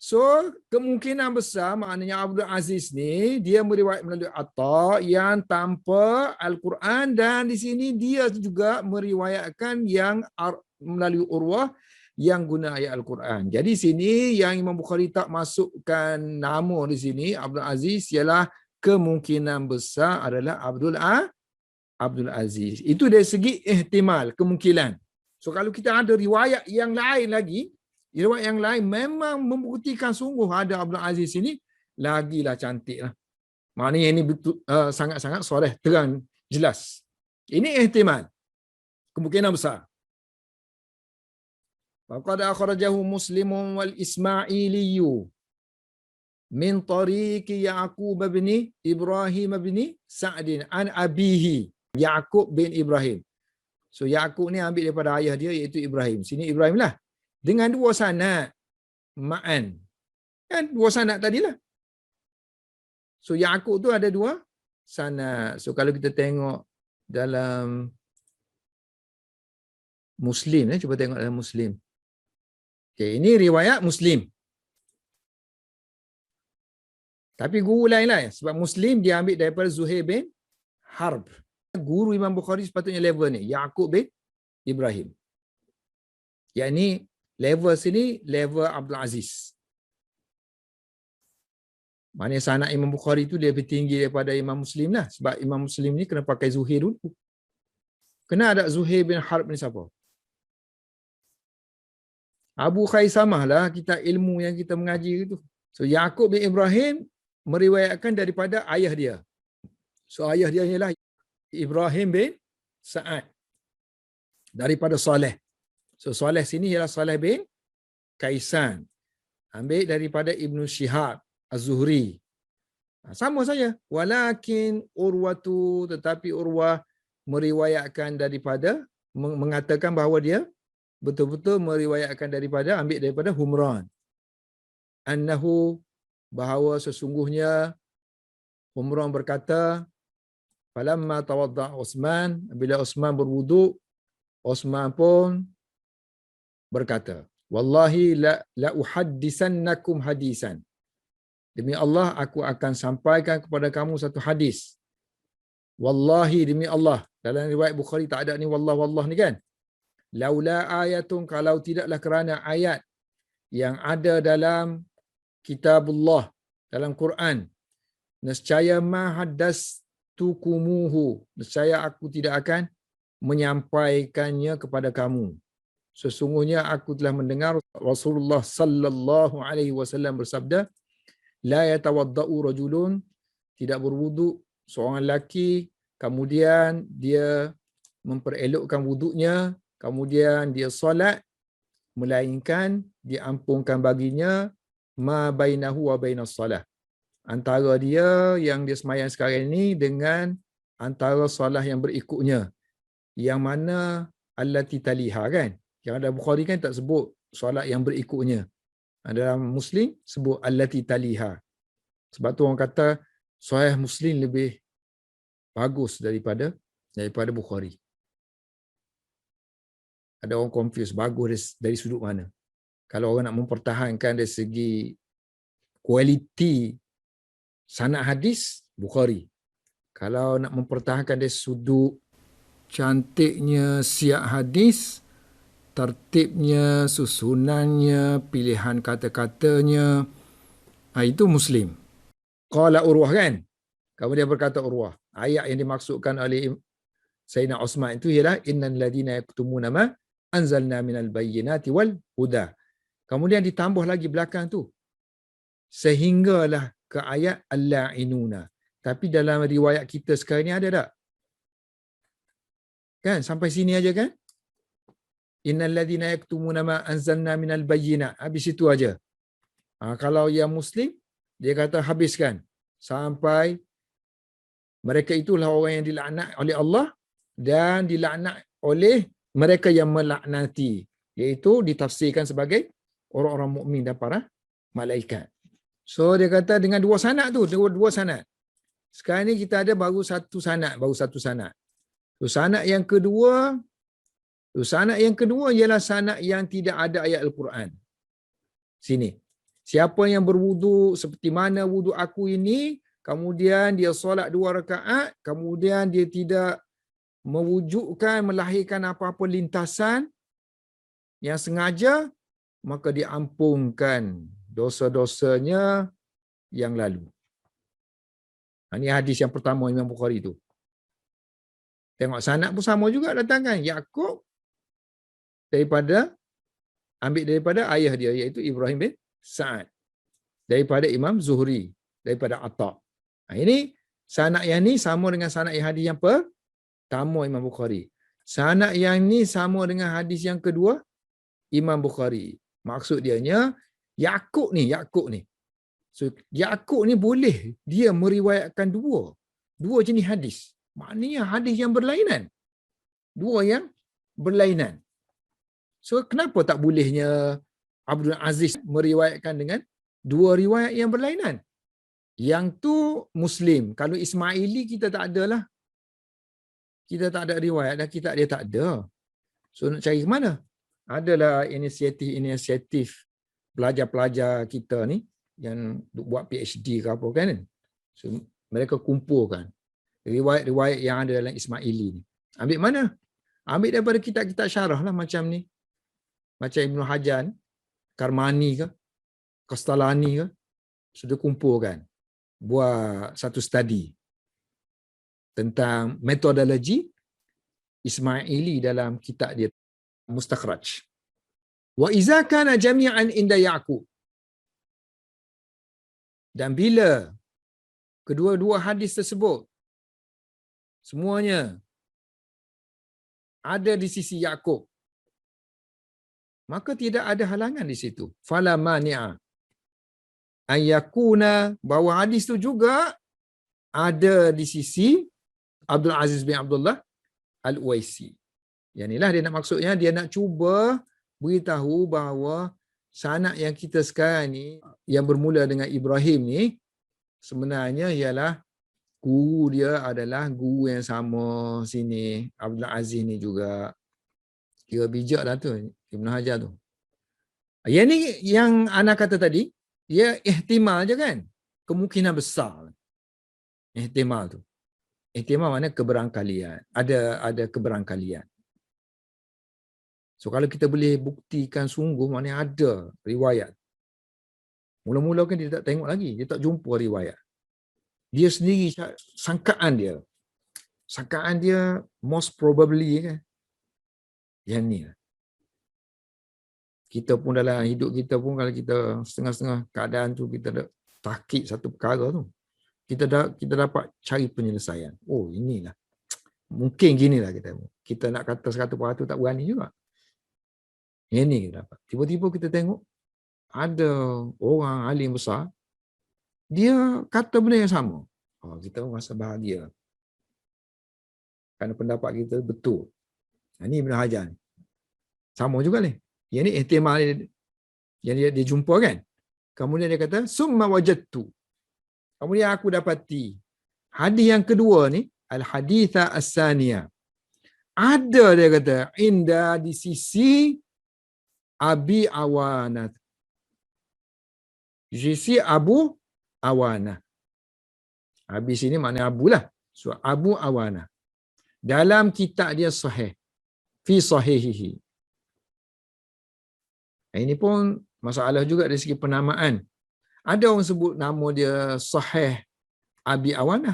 So kemungkinan besar maknanya Abdul Aziz ni dia meriwayat melalui Atta yang tanpa Al-Quran, dan di sini dia juga meriwayatkan yang melalui Urwah yang guna ayat Al-Quran. Jadi sini yang Imam Bukhari tak masukkan nama di sini Abdul Aziz ialah kemungkinan besar adalah Abdul Aziz. Itu dari segi ihtimal, kemungkinan. So kalau kita ada riwayat yang lain lagi, riwayat yang lain memang membuktikan sungguh ada Abdul Aziz ini, lagilah cantiklah. Maknanya ini betul, sangat-sangat soreh, terang, jelas. Ini ihtimal, kemungkinan besar. Faqad akhrajahu Muslimun wal Ismailiyu min tariqi Yaqub bin Ibrahim bin Sa'din an abihi Yaqub bin Ibrahim. So Yaqub ni ambil daripada ayah dia iaitu Ibrahim. Sini Ibrahim lah. Dengan dua sanad ma'an. Kan dua sanad tadilah. So Yaqub tu ada dua sanad. So kalau kita tengok dalam Muslim, cuba tengok dalam Muslim. Okay, ini riwayat Muslim. Tapi guru lain lah. Sebab Muslim dia ambil daripada Zuhair bin Harb. Guru Imam Bukhari sepatutnya level ni. Yaqub bin Ibrahim. Yang ni level sini, level Abdul Aziz. Maknanya sanad Imam Bukhari tu dia lebih tinggi daripada Imam Muslim lah. Sebab Imam Muslim ni kena pakai Zuhair dulu. Kena ada Zuhair bin Harb ni siapa? Abu Khaisamah lah kita ilmu yang kita mengaji itu. So Yaqub bin Ibrahim meriwayatkan daripada ayah dia. So ayah dia ialah Ibrahim bin Sa'ad daripada Saleh. So Saleh sini ialah Saleh bin Kaisan. Ambil daripada Ibnu Syihab Az-Zuhri. Sama saja. Walakin Urwatu, tetapi Urwah meriwayatkan daripada, mengatakan bahawa dia betul-betul meriwayatkan daripada, ambil daripada Humran. Annahu, bahawa sesungguhnya Humran berkata, falamma tawadda Utsman, bila Utsman berwuduk, Utsman pun berkata, wallahi la uhaddisannakum hadisan. Demi Allah aku akan sampaikan kepada kamu satu hadis. Wallahi, demi Allah. Dalam riwayat Bukhari tak ada ni wallah ni kan. Laula ayatun, kalau tidaklah kerana ayat yang ada dalam kitabullah, dalam Quran, nescaya ma haddastukumuhu, nescaya aku tidak akan menyampaikannya kepada kamu. Sesungguhnya aku telah mendengar Rasulullah sallallahu alaihi wasallam bersabda, la yatawaddau rajulun, tidak berwuduk seorang lelaki, kemudian dia memperelokkan wuduknya, kemudian dia solat, melainkan diampunkan baginya ma bainahu wa bainas salah, antara dia yang dia sembahyang sekarang ini dengan antara solat yang berikutnya, yang mana allati taliha kan. Yang ada Bukhari kan tak sebut solat yang berikutnya. Dalam Muslim sebut allati taliha. Sebab tu orang kata Sahih Muslim lebih bagus daripada Bukhari. Ada orang confuse bagus dari sudut mana. Kalau orang nak mempertahankan dari segi kualiti Sanad hadis Bukhari. Kalau nak mempertahankan dari sudut cantiknya siak hadis, tertibnya, susunannya, pilihan kata-katanya, itu Muslim. Qala Urwah kan? Kemudian berkata Urwah, ayat yang dimaksudkan oleh Sayyidina Osman itu ialah innal ladina yaktumuna ma anzalna minal bayyinati wal huda. Kemudian ditambah lagi belakang tu, sehinggalah ke ayat al-la'inuna. Tapi dalam riwayat kita sekarang ni ada tak? Kan sampai sini aja kan? Innal ladina yaktumuna ma anzalna minal bayyinat. Habis itu aja. Kalau yang Muslim, dia kata habiskan sampai mereka itulah orang yang dilaknat oleh Allah dan dilaknat oleh mereka yang melaknati, iaitu ditafsirkan sebagai orang-orang mukmin dan para malaikat. So dia kata dengan dua sanad tu, dua sanad. Sekarang ni kita ada baru satu sanad. So sanad yang kedua ialah sanad yang tidak ada ayat Al-Quran. Sini. Siapa yang berwudu seperti mana wudu aku ini, kemudian dia solat 2 rakaat, kemudian dia tidak mewujudkan, melahirkan apa-apa lintasan yang sengaja, maka diampunkan dosa-dosanya yang lalu. Ini hadis yang pertama Imam Bukhari tu. Tengok sanad pun sama juga datang kan. Yaqub ambil daripada ayah dia, iaitu Ibrahim bin Sa'ad. Daripada Imam Zuhri, daripada Atta'. Ini sanad yang ni sama dengan sanad yang hadis yang pertama Imam Bukhari. Sanad yang ni sama dengan hadis yang kedua Imam Bukhari. Maksud dianya Yaqub ni. So Yaqub ni boleh dia meriwayatkan dua jenis hadis. Maknanya hadis yang berlainan. Dua yang berlainan. So kenapa tak bolehnya Abdul Aziz meriwayatkan dengan dua riwayat yang berlainan? Yang tu Muslim. Kalau Ismaili kita tak ada lah. Kita tak ada riwayat dan dia tak ada. So nak cari ke mana? Adalah inisiatif pelajar-pelajar kita ni yang buat PhD ke apa kan. So mereka kumpulkan riwayat-riwayat yang ada dalam Ismaili ni. Ambil mana? Ambil daripada kitab-kitab syarah lah macam ni. Macam Ibn Hajar, Karmani ke, Kastalani ke, sudah kumpulkan. Buat satu study tentang metodologi Ismaili dalam kitab dia Mustakhraj. Wa iza kana jami'an inda Yaqub. Dan bila kedua-dua hadis tersebut semuanya ada di sisi Yaqub, maka tidak ada halangan di situ. Fala mani'a ayyakuna, bahawa hadis itu juga ada di sisi Abdul Aziz bin Abdullah Al-Uwaisi. Yang inilah dia nak maksudnya, dia nak cuba beritahu bahawa sanad yang kita sekarang ni yang bermula dengan Ibrahim ni sebenarnya ialah guru dia adalah guru yang sama sini, Abdul Aziz ni juga. Kira bijak lah tu Ibn Hajar tu. Yang ni yang ana kata tadi, ia ihtimal je kan. Kemungkinan besar. Ihtimal tu. Ihtimal maknanya keberangkalian. Ada keberangkalian. So kalau kita boleh buktikan sungguh, maknanya ada riwayat. Mula-mula kan dia tak tengok lagi. Dia tak jumpa riwayat. Dia sendiri, sangkaan dia most probably kan. Yang ni lah. Kita pun dalam hidup kita pun, kalau kita setengah-setengah keadaan tu, kita dah tahqiq satu perkara tu, kita dapat cari penyelesaian. Oh, inilah. Mungkin ginilah kita. Kita nak kata 100% tak berani juga. Ini kita dapat. Tiba-tiba kita tengok ada orang alim besar, dia kata benda yang sama. Oh, kita rasa bahagia. Kerana pendapat kita betul. Ini Ibn Hajar. Sama juga ni. Yang ni ihtimal yang dia jumpa kan. Kemudian dia kata, summa wajadtu. Kemudian aku dapati. Hadis yang kedua ni, al-haditha as-saniyah. Ada dia kata, inda di sisi Abi Awanah. Di sisi Abu Awanah. Abi sini makna Abu lah. So Abu Awana. Dalam kitab dia sahih. Fi sahihihi. Ini pun masalah juga dari segi penamaan. Ada orang sebut nama dia Sahih Abi Awana.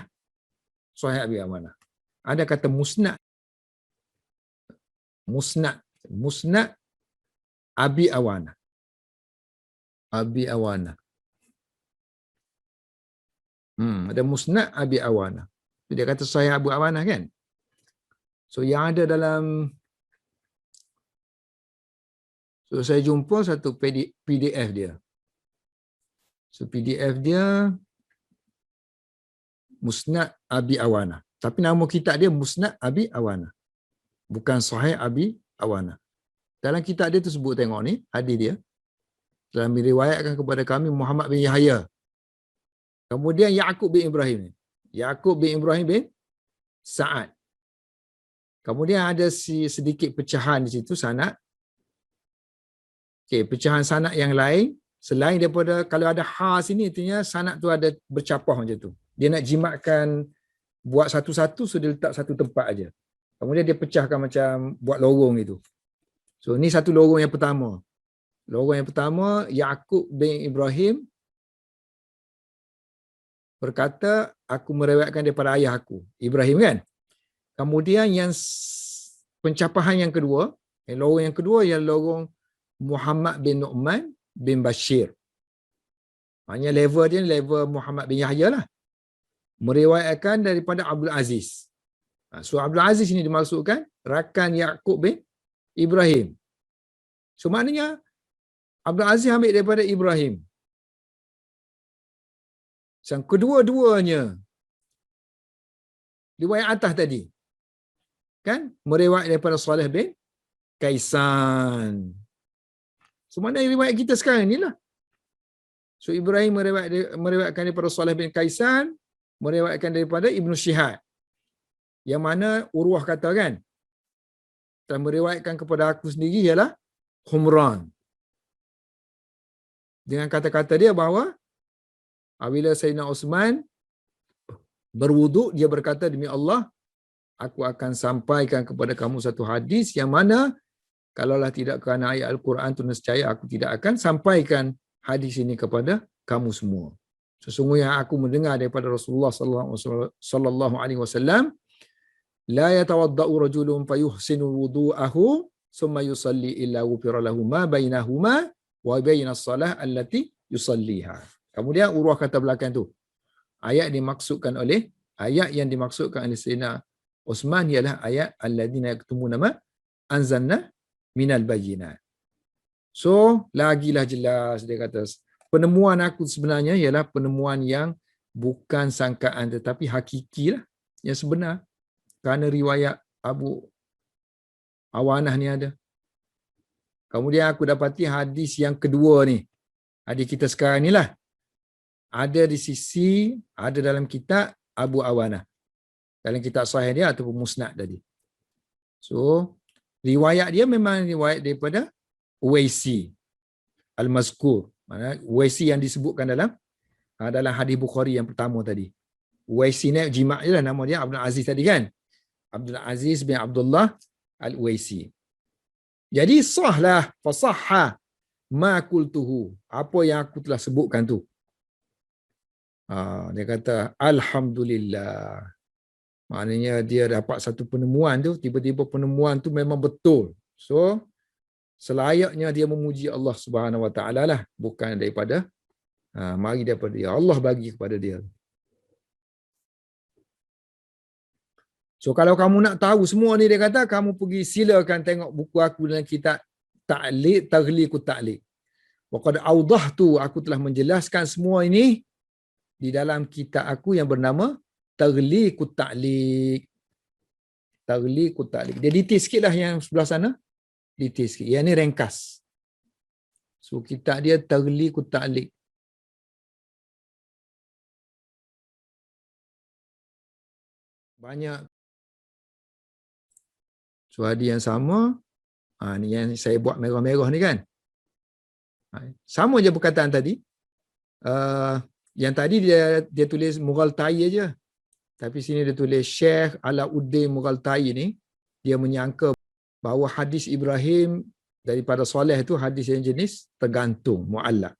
Sahih Abi Awana. Ada kata musnad. Musnad. Musnad Abi Awana. Abi Awana. Ada musnad Abi Awana. Dia kata Sahih Abu Awana kan? So yang ada dalam, so saya jumpa satu PDF dia. So PDF dia Musnad Abi Awana. Tapi nama kitab dia Musnad Abi Awana. Bukan Sahih Abi Awana. Dalam kitab dia tu sebut, tengok ni, hadis dia. Telah diriwayatkan kepada kami Muhammad bin Yahya. Kemudian Yaqub bin Ibrahim. Yaqub bin Ibrahim bin Sa'ad. Kemudian ada sedikit pecahan di situ, sanad. Okey, pecahan sanad yang lain, selain daripada, kalau ada ha sini, artinya sanad tu ada bercapah macam tu. Dia nak jimatkan, buat satu-satu, so dia letak satu tempat aja. Kemudian dia pecahkan macam buat lorong itu. So ni satu lorong yang pertama. Lorong yang pertama, Yaqub bin Ibrahim berkata, aku meriwayatkan daripada ayah aku, Ibrahim kan. Kemudian yang pencapahan yang kedua, lorong yang kedua ialah lorong Muhammad bin Nu'man bin Bashir. Maknanya level dia level Muhammad bin Yahya lah. Meriwayatkan daripada Abdul Aziz. So Abdul Aziz ini dimaksudkan rakan Yaqub bin Ibrahim. So maknanya Abdul Aziz ambil daripada Ibrahim. Yang kedua-duanya riwayat atas tadi. Kan? Meriwayat daripada Salih bin Kaisan. So mana riwayat kita sekarang inilah. So Ibrahim meriwayatkan daripada Salih bin Kaisan, meriwayatkan daripada Ibnu Syihab. Yang mana Urwah kata kan, dan meriwayatkan kepada aku sendiri ialah Humran. Dengan kata-kata dia bahawa apabila Sayyidina Osman berwuduk, dia berkata, demi Allah, aku akan sampaikan kepada kamu satu hadis yang mana kalaulah tidak kerana ayat Al-Quran tu nescaya aku tidak akan sampaikan hadis ini kepada kamu semua. Sesungguhnya aku mendengar daripada Rasulullah sallallahu alaihi wasallam, la yatawaddau rajulun fayuhsinu wudu'ahu summa yusalli illa ghufira lahu ma bainahuma wa bainas salah allati yusalliha. Kemudian Urwah kata belakang tu, ayat yang dimaksudkan oleh Sayyidina Osman ialah ayat alladzina yaktumuna ma anzalna minal bayyinat. So lagilah jelas dia kata, penemuan aku sebenarnya ialah penemuan yang bukan sangkaan tetapi hakikilah, yang sebenar. Kerana riwayat Abu Awanah ni ada. Kemudian aku dapati hadis yang kedua ni, hadis kita sekarang ni lah, ada di sisi, ada dalam kitab Abu Awanah, dalam kitab sahih dia ataupun musnad tadi. So riwayat dia memang riwayat daripada Uwaisi Al-Mazkur. Mana Uwaisi yang disebutkan dalam hadis Bukhari yang pertama tadi. Uwaisi ni jimat je lah nama dia, Abdul Aziz tadi kan. Abdul Aziz bin Abdullah Al-Uwaisi. Jadi sahlah, fasahha ma qultuhu, apa yang aku telah sebutkan tu. Dia kata alhamdulillah. Maknanya dia dapat satu penemuan tu, tiba-tiba penemuan tu memang betul. So selayaknya dia memuji Allah Subhanahu Wa Taala lah, bukan daripada mari daripada dia. Allah bagi kepada dia. So kalau kamu nak tahu semua ni, dia kata kamu pergi silakan tengok buku aku dalam kitab Taghliqut Ta'liq. Wa qad awdahtu, aku telah menjelaskan semua ini di dalam kitab aku yang bernama Taghliqut Ta'liq. Taghliqut Ta'liq. Dia detail sikitlah yang sebelah sana. Detail sikit. Yang ni ringkas. So kitab dia Taghliqut Ta'liq. Banyak. So hadis yang sama, ni yang saya buat merah-merah ni kan. Sama je perkataan tadi. Yang tadi dia tulis Mughaltai aja. Tapi sini dia tulis Syekh Alauddin Mughaltai ni, dia menyangka bahawa hadis Ibrahim daripada soleh itu hadis yang jenis tergantung, mu'allaq.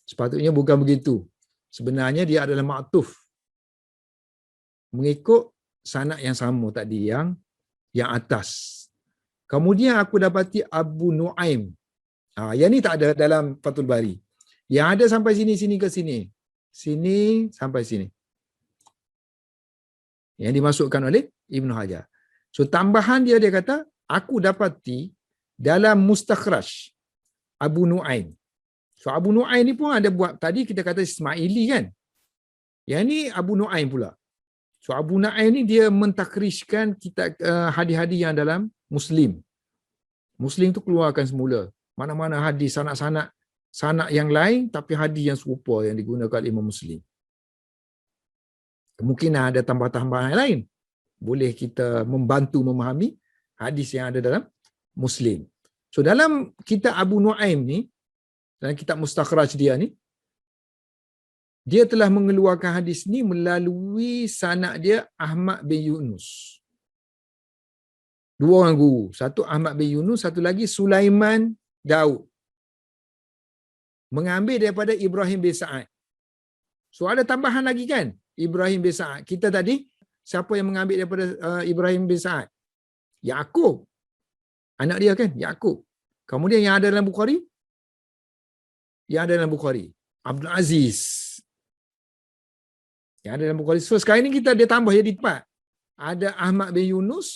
Sepatutnya bukan begitu. Sebenarnya dia adalah ma'tuf. Mengikut sanad yang sama tadi, yang atas. Kemudian aku dapati Abu Nuaim. Yang ni tak ada dalam Fathul Bari. Yang ada sampai sini ke sini. Sini sampai sini. Yang dimasukkan oleh Ibn Hajar. So tambahan dia kata, aku dapati dalam Mustakhraj Abu Nuaim. So Abu Nuaim ni pun ada buat, tadi kita kata Ismaili kan. Yang ni Abu Nuaim pula. So Abu Nuaim ni dia mentakriskan kitab hadis-hadis yang dalam Muslim. Muslim tu keluarkan semula. Mana-mana hadis sanak yang lain tapi hadis yang serupa yang digunakan Imam Muslim. Kemungkinan ada tambahan-tambahan lain. Boleh kita membantu memahami hadis yang ada dalam Muslim. So dalam kitab Abu Nuaim ni, dalam kitab Mustakhraj dia ni, dia telah mengeluarkan hadis ni melalui sanad dia Ahmad bin Yunus. Dua orang guru. Satu Ahmad bin Yunus, satu lagi Sulaiman Daud. Mengambil daripada Ibrahim bin Sa'ad. So ada tambahan lagi kan? Ibrahim bin Sa'ad. Kita tadi, siapa yang mengambil daripada Ibrahim bin Sa'ad? Yaqub. Anak dia kan? Yaqub. Kemudian yang ada dalam Bukhari? Yang ada dalam Bukhari. Abdul Aziz. Yang ada dalam Bukhari. So sekarang ni dia tambah jadi 4. Ada Ahmad bin Yunus.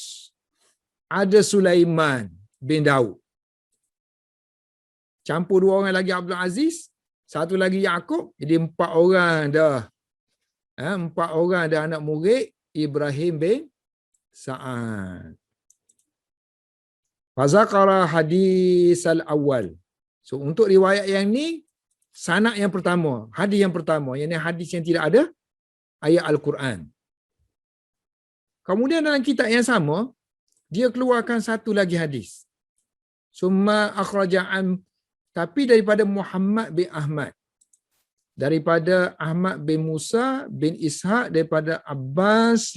Ada Sulaiman bin Daud. Campur 2 orang lagi Abdul Aziz. Satu lagi Yaqub. Jadi 4 orang dah. 4 orang ada anak murid Ibrahim bin Sa'ad. Fazakara hadis al-awwal. So untuk riwayat yang ni, sanad yang pertama, hadis yang pertama, yang ni hadis yang tidak ada ayat Al-Quran. Kemudian dalam kitab yang sama, dia keluarkan satu lagi hadis. Summa akhraja'an, tapi daripada Muhammad bin Ahmad. Daripada Ahmad bin Musa bin Ishaq, daripada Abbas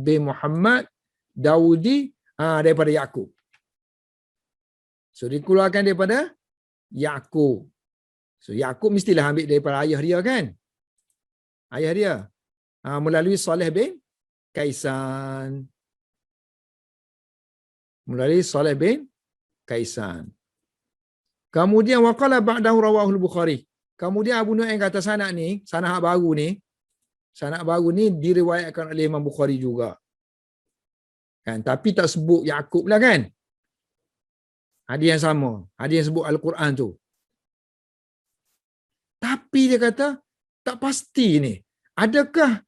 bin Muhammad Daudi, daripada Yaqub. So dikeluarkan daripada Yaqub. So Yaqub mestilah ambil daripada ayah dia kan? Ayah dia. Melalui Saleh bin Kaisan. Melalui Saleh bin Kaisan. Kemudian waqala ba'dahu rawahul Bukhari. Kemudian Abu Nuaim kata sanad baru ni diriwayatkan oleh Imam Bukhari juga. Kan, tapi tak sebut Yaqub lah kan? Hadis yang sama, hadis yang sebut Al-Quran tu. Tapi dia kata tak pasti ni. Adakah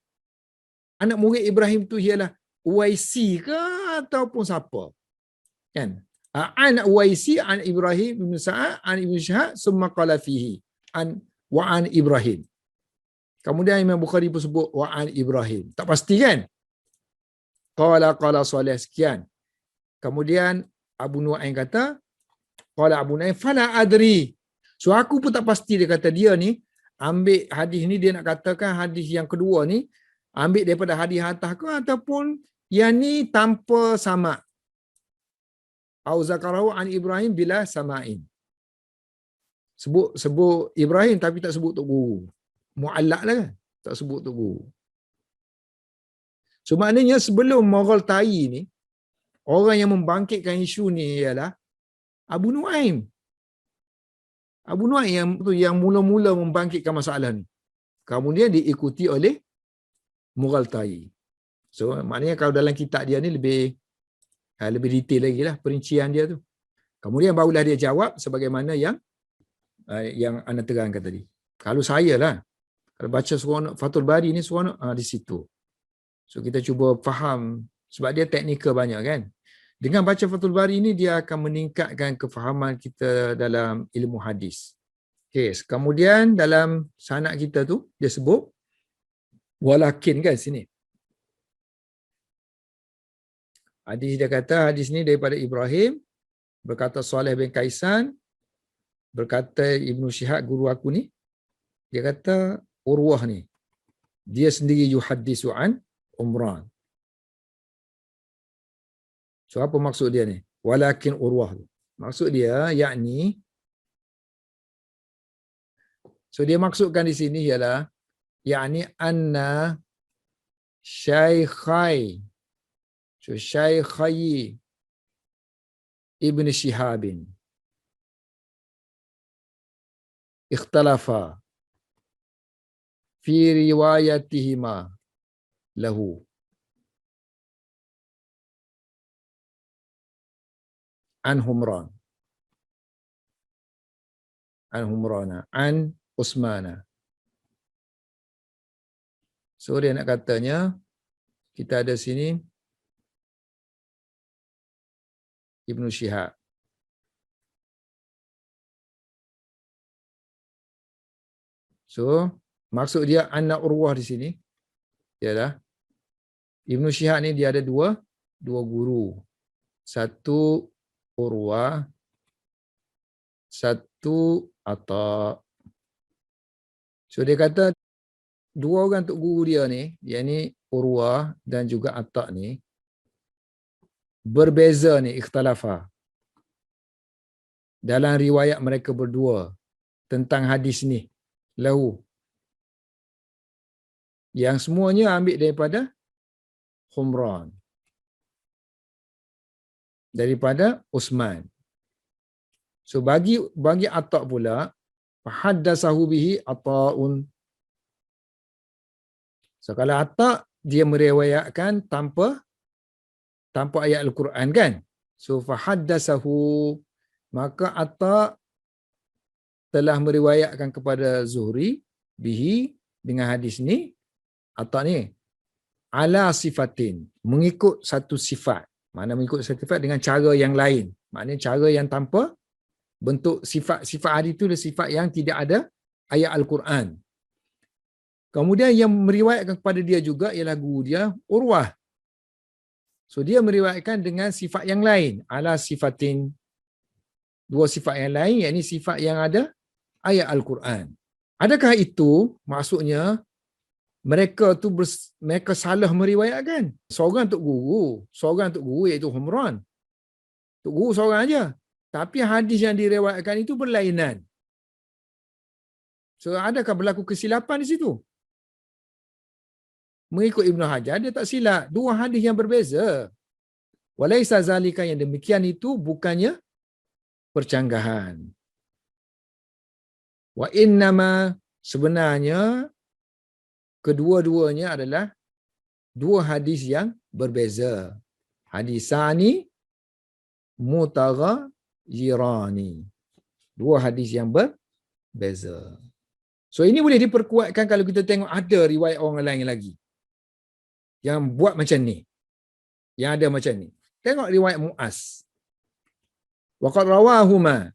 anak murid Ibrahim tu ialah Uwaisi ke ataupun siapa? Kan? An Uwaisi an Ibrahim bin Sa'ad an Ibn Shihab summa qala fihi wa an Ibrahim. Kemudian Imam Bukhari pun sebut wa an Ibrahim. Tak pasti kan? Qala Saleh sekian. Kemudian Abu Nuaim kata, qala Abu Nuaim fala adri. So aku pun tak pasti, dia kata dia ni ambil hadis ni, dia nak katakan hadis yang kedua ni ambil daripada hadis atas ke ataupun yang ni tanpa sama. Au zakarahu an Ibrahim bila sama'in. Sebut Ibrahim tapi tak sebut tok guru. Mu'allaq lah kan? Tak sebut tok guru. So maknanya sebelum Mughaltai ni, orang yang membangkitkan isu ni ialah Abu Nuaim. Abu Nuaim yang mula-mula membangkitkan masalah ni. Kemudian diikuti oleh Mughaltai. So maknanya kalau dalam kitab dia ni lebih detail lagi lah perincian dia tu. Kemudian barulah dia jawab sebagaimana yang anda terangkan tadi. Kalau saya lah, kalau baca seronok Fathul Bari ni seronok di situ. So kita cuba faham, sebab dia teknikal banyak kan. Dengan baca Fathul Bari ni dia akan meningkatkan kefahaman kita dalam ilmu hadis. Okay, kemudian dalam sanad kita tu dia sebut walakin kan sini. Hadis dia kata hadis ni daripada Ibrahim, berkata Saleh bin Kaisan, berkata Ibn Shihab guru aku ni, dia kata Urwah ni. Dia sendiri yuhaddisu an Umran. So apa maksud dia ni? Walakin Urwah tu. Maksud dia yakni, so dia maksudkan di sini ialah yakni anna syaikhai, so syaikhai Ibn Shihabin ikhtalafa fi riwayatihima lahu an Humran, an Humrana, an Usmana. So dia nak katanya, kita ada sini Ibn Shihab. So maksud dia anak Urwah di sini ialah Ibn Shihab ni dia ada dua guru. Satu Urwah, satu Atta. So dia kata dua orang tok guru dia ni, yakni Urwah dan juga Atta ni berbeza ni, ikhtalafa dalam riwayat mereka berdua tentang hadis ni lahu, yang semuanya ambil daripada Humran, daripada Utsman. So bagi Atta pula, haddatsahu bihi Atta'un. So kalau Atta dia meriwayatkan tanpa ayat Al-Quran kan. So fahaddatsahu, maka Atta telah meriwayatkan kepada Zuhri bihi dengan hadis ni, Atta ni ala sifatin, mengikut satu sifat. Mana mengikut satu sifat dengan cara yang lain. Maknanya cara yang tanpa bentuk sifat hadis itu adalah sifat yang tidak ada ayat Al-Quran. Kemudian yang meriwayatkan kepada dia juga ialah guru dia Urwah. So dia meriwayatkan dengan sifat yang lain, ala sifatin, dua sifat yang lain, yakni sifat yang ada ayat Al-Quran. Adakah itu maksudnya mereka salah meriwayatkan? Seorang tok guru iaitu Humran. Tok guru seorang aja. Tapi hadis yang diriwayatkan itu berlainan. So adakah berlaku kesilapan di situ? Mengikut Ibn Hajar, dia tak silap. Dua hadis yang berbeza. Walaisa zalika, yang demikian itu bukannya percanggahan. Wa innama, sebenarnya kedua-duanya adalah dua hadis yang berbeza. Hadisani mutaghayyirani. Dua hadis yang berbeza. So ini boleh diperkuatkan kalau kita tengok ada riwayat orang lain lagi yang buat macam ni. Yang ada macam ni. Tengok riwayat Mu'az. Waqad rawahuma.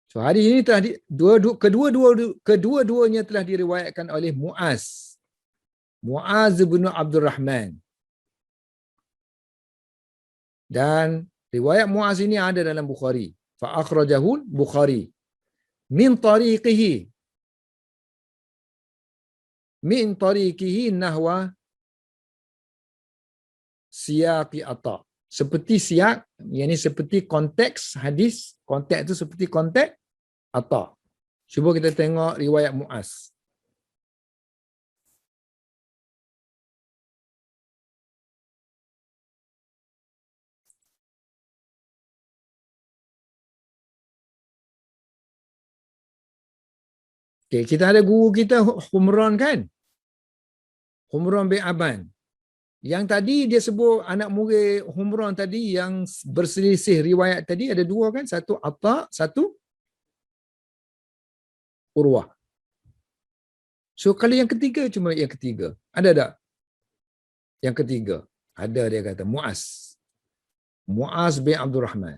So hari ini telah kedua-duanya telah diriwayatkan oleh Mu'az. Mu'az bin Abdul Rahman. Dan riwayat Mu'az ini ada dalam Bukhari. Fa akhrajahu Bukhari min tariqihi nahwa siyaqi Atta. Seperti siyak, yakni seperti konteks hadis, konteks itu seperti konteks Atta. Cuba kita tengok riwayat Mu'az. Okay, kita ada guru kita Humran kan? Humran bin Aban. Yang tadi dia sebut anak murid Humran tadi yang berselisih riwayat tadi ada dua kan? Satu Atta, satu Urwah. So kalau yang ketiga, cuma yang ketiga. Ada tak? Yang ketiga. Ada, dia kata Mu'az. Mu'az bin Abdul Rahman.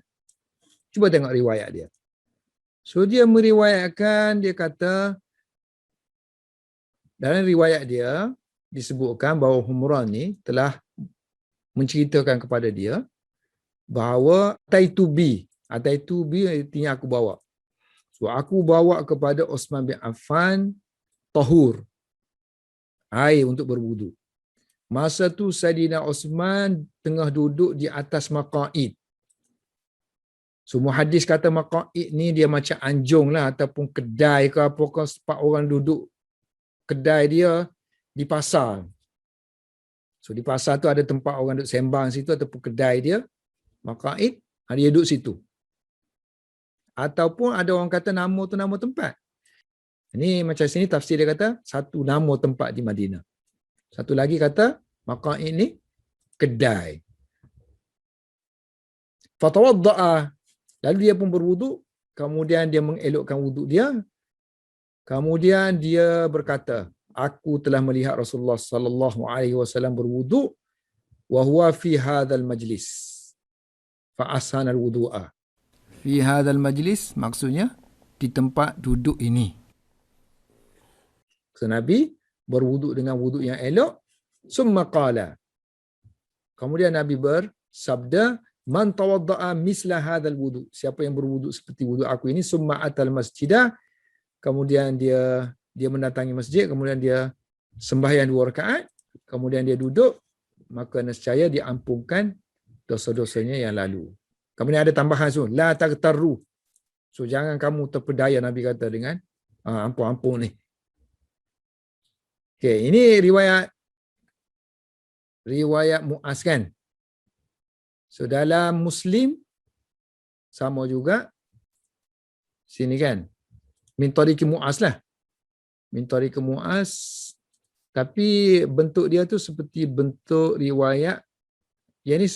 Cuba tengok riwayat dia. So dia meriwayatkan, dia kata dalam riwayat dia disebutkan bahawa Humran ni telah menceritakan kepada dia bahawa Ataitu bi artinya aku bawa. So aku bawa kepada Osman bin Affan tahur, air untuk berwudu. Masa tu Saidina Osman tengah duduk di atas maqaid. Semua hadis kata maqaid ni dia macam anjung lah ataupun kedai ke apa ke, sebab orang duduk kedai dia di pasar. So di pasar tu ada tempat orang duduk sembang situ ataupun kedai dia, maqaid, dia duduk situ. Ataupun ada orang kata nama tu nama tempat. Ini macam sini tafsir dia kata satu nama tempat di Madinah. Satu lagi kata maqaid ni kedai. Fatawadda'a, lalu dia pun berwuduk, kemudian dia mengelokkan wuduk dia. Kemudian dia berkata, aku telah melihat Rasulullah sallallahu alaihi wasallam berwuduk wa huwa fi hadzal majlis. Fa asana al-wudu'a. Fi hadzal majlis maksudnya di tempat duduk ini. So, Nabi berwuduk dengan wuduk yang elok. Summa qala. Kemudian Nabi bersabda, man tawadda'a misla hadzal wudu. Siapa yang berwuduk seperti wuduk aku ini, summa atal masjidah. Kemudian dia mendatangi masjid, kemudian dia sembahyang 2 rakaat, kemudian dia duduk, maka nescaya diampunkan dosa-dosanya yang lalu. Kemudian ada tambahan tu, la taghtarru. So jangan kamu terpedaya, Nabi kata, dengan ampun-ampun ni. Okey, ini riwayat Mu'az kan. So dalam Muslim sama juga sini kan. Min tariqi Mu'az lah. Min tariqi Mu'az, tapi bentuk dia tu seperti bentuk riwayat yang ni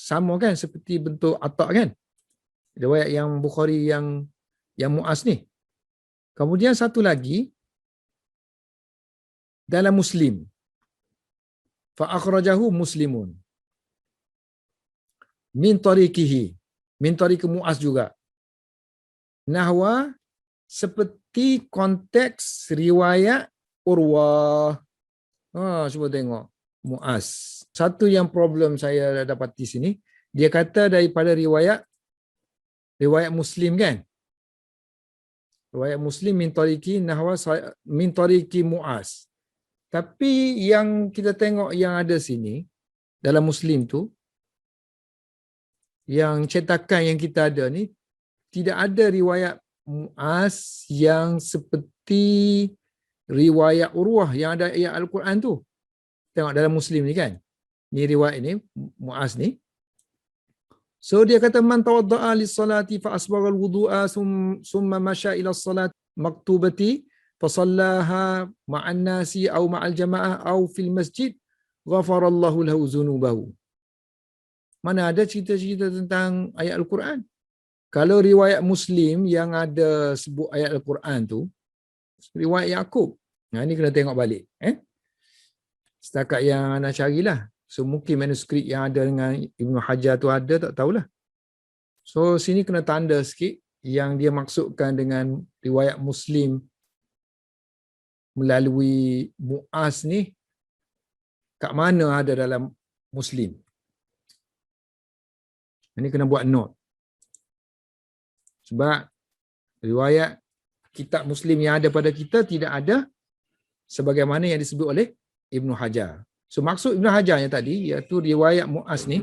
sama kan, seperti bentuk Atta' kan. Riwayat yang Bukhari yang Mu'az ni. Kemudian satu lagi dalam Muslim. Fa akhrajahu Muslimun. Min tariqihi. Min tariqi Mu'az juga. Nahwa seperti konteks riwayat Urwah. Cuba tengok. Mu'az. Satu yang problem saya dapati sini, dia kata daripada riwayat Muslim kan. Riwayat Muslim min tariqi nahwa min tariqi Mu'az. Tapi yang kita tengok yang ada sini dalam Muslim tu, yang cetakan yang kita ada ni, tidak ada riwayat Mu'az yang seperti riwayat Urwah yang ada ayat Al-Quran tu. Tengok dalam Muslim ni kan. Ni riwayat ni, Mu'az ni. So dia kata, man tawadda'a lis-salati fa asbagha al-wudu'a summa masya ila as-salat maktubati fa sallaha ma'an nasi aw ma'al jama'ah aw fil masjid ghafarallahu lahu dzunubahu. Mana ada cerita-cerita tentang ayat Al-Quran? Kalau riwayat Muslim yang ada sebut ayat Al-Quran tu, riwayat Yaqub. Ini kena tengok balik. Setakat yang anda carilah. So mungkin manuskrip yang ada dengan Ibn Hajar tu ada, tak tahulah. So sini kena tanda sikit yang dia maksudkan dengan riwayat Muslim melalui Mu'az ni, kat mana ada dalam Muslim. Ini kena buat note. Sebab riwayat kitab Muslim yang ada pada kita tidak ada sebagaimana yang disebut oleh Ibn Hajar. So maksud Ibn Hajar yang tadi, iaitu riwayat Mu'az ni,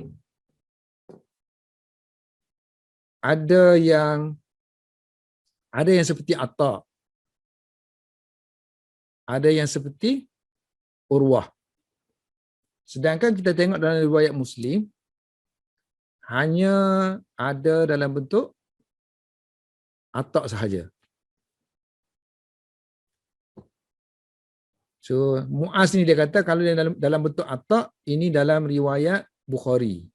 ada yang seperti Atta', ada yang seperti Urwah. Sedangkan kita tengok dalam riwayat Muslim, hanya ada dalam bentuk Atta' sahaja. So Mu'az ni dia kata kalau dia dalam bentuk Atta', ini dalam riwayat Bukhari.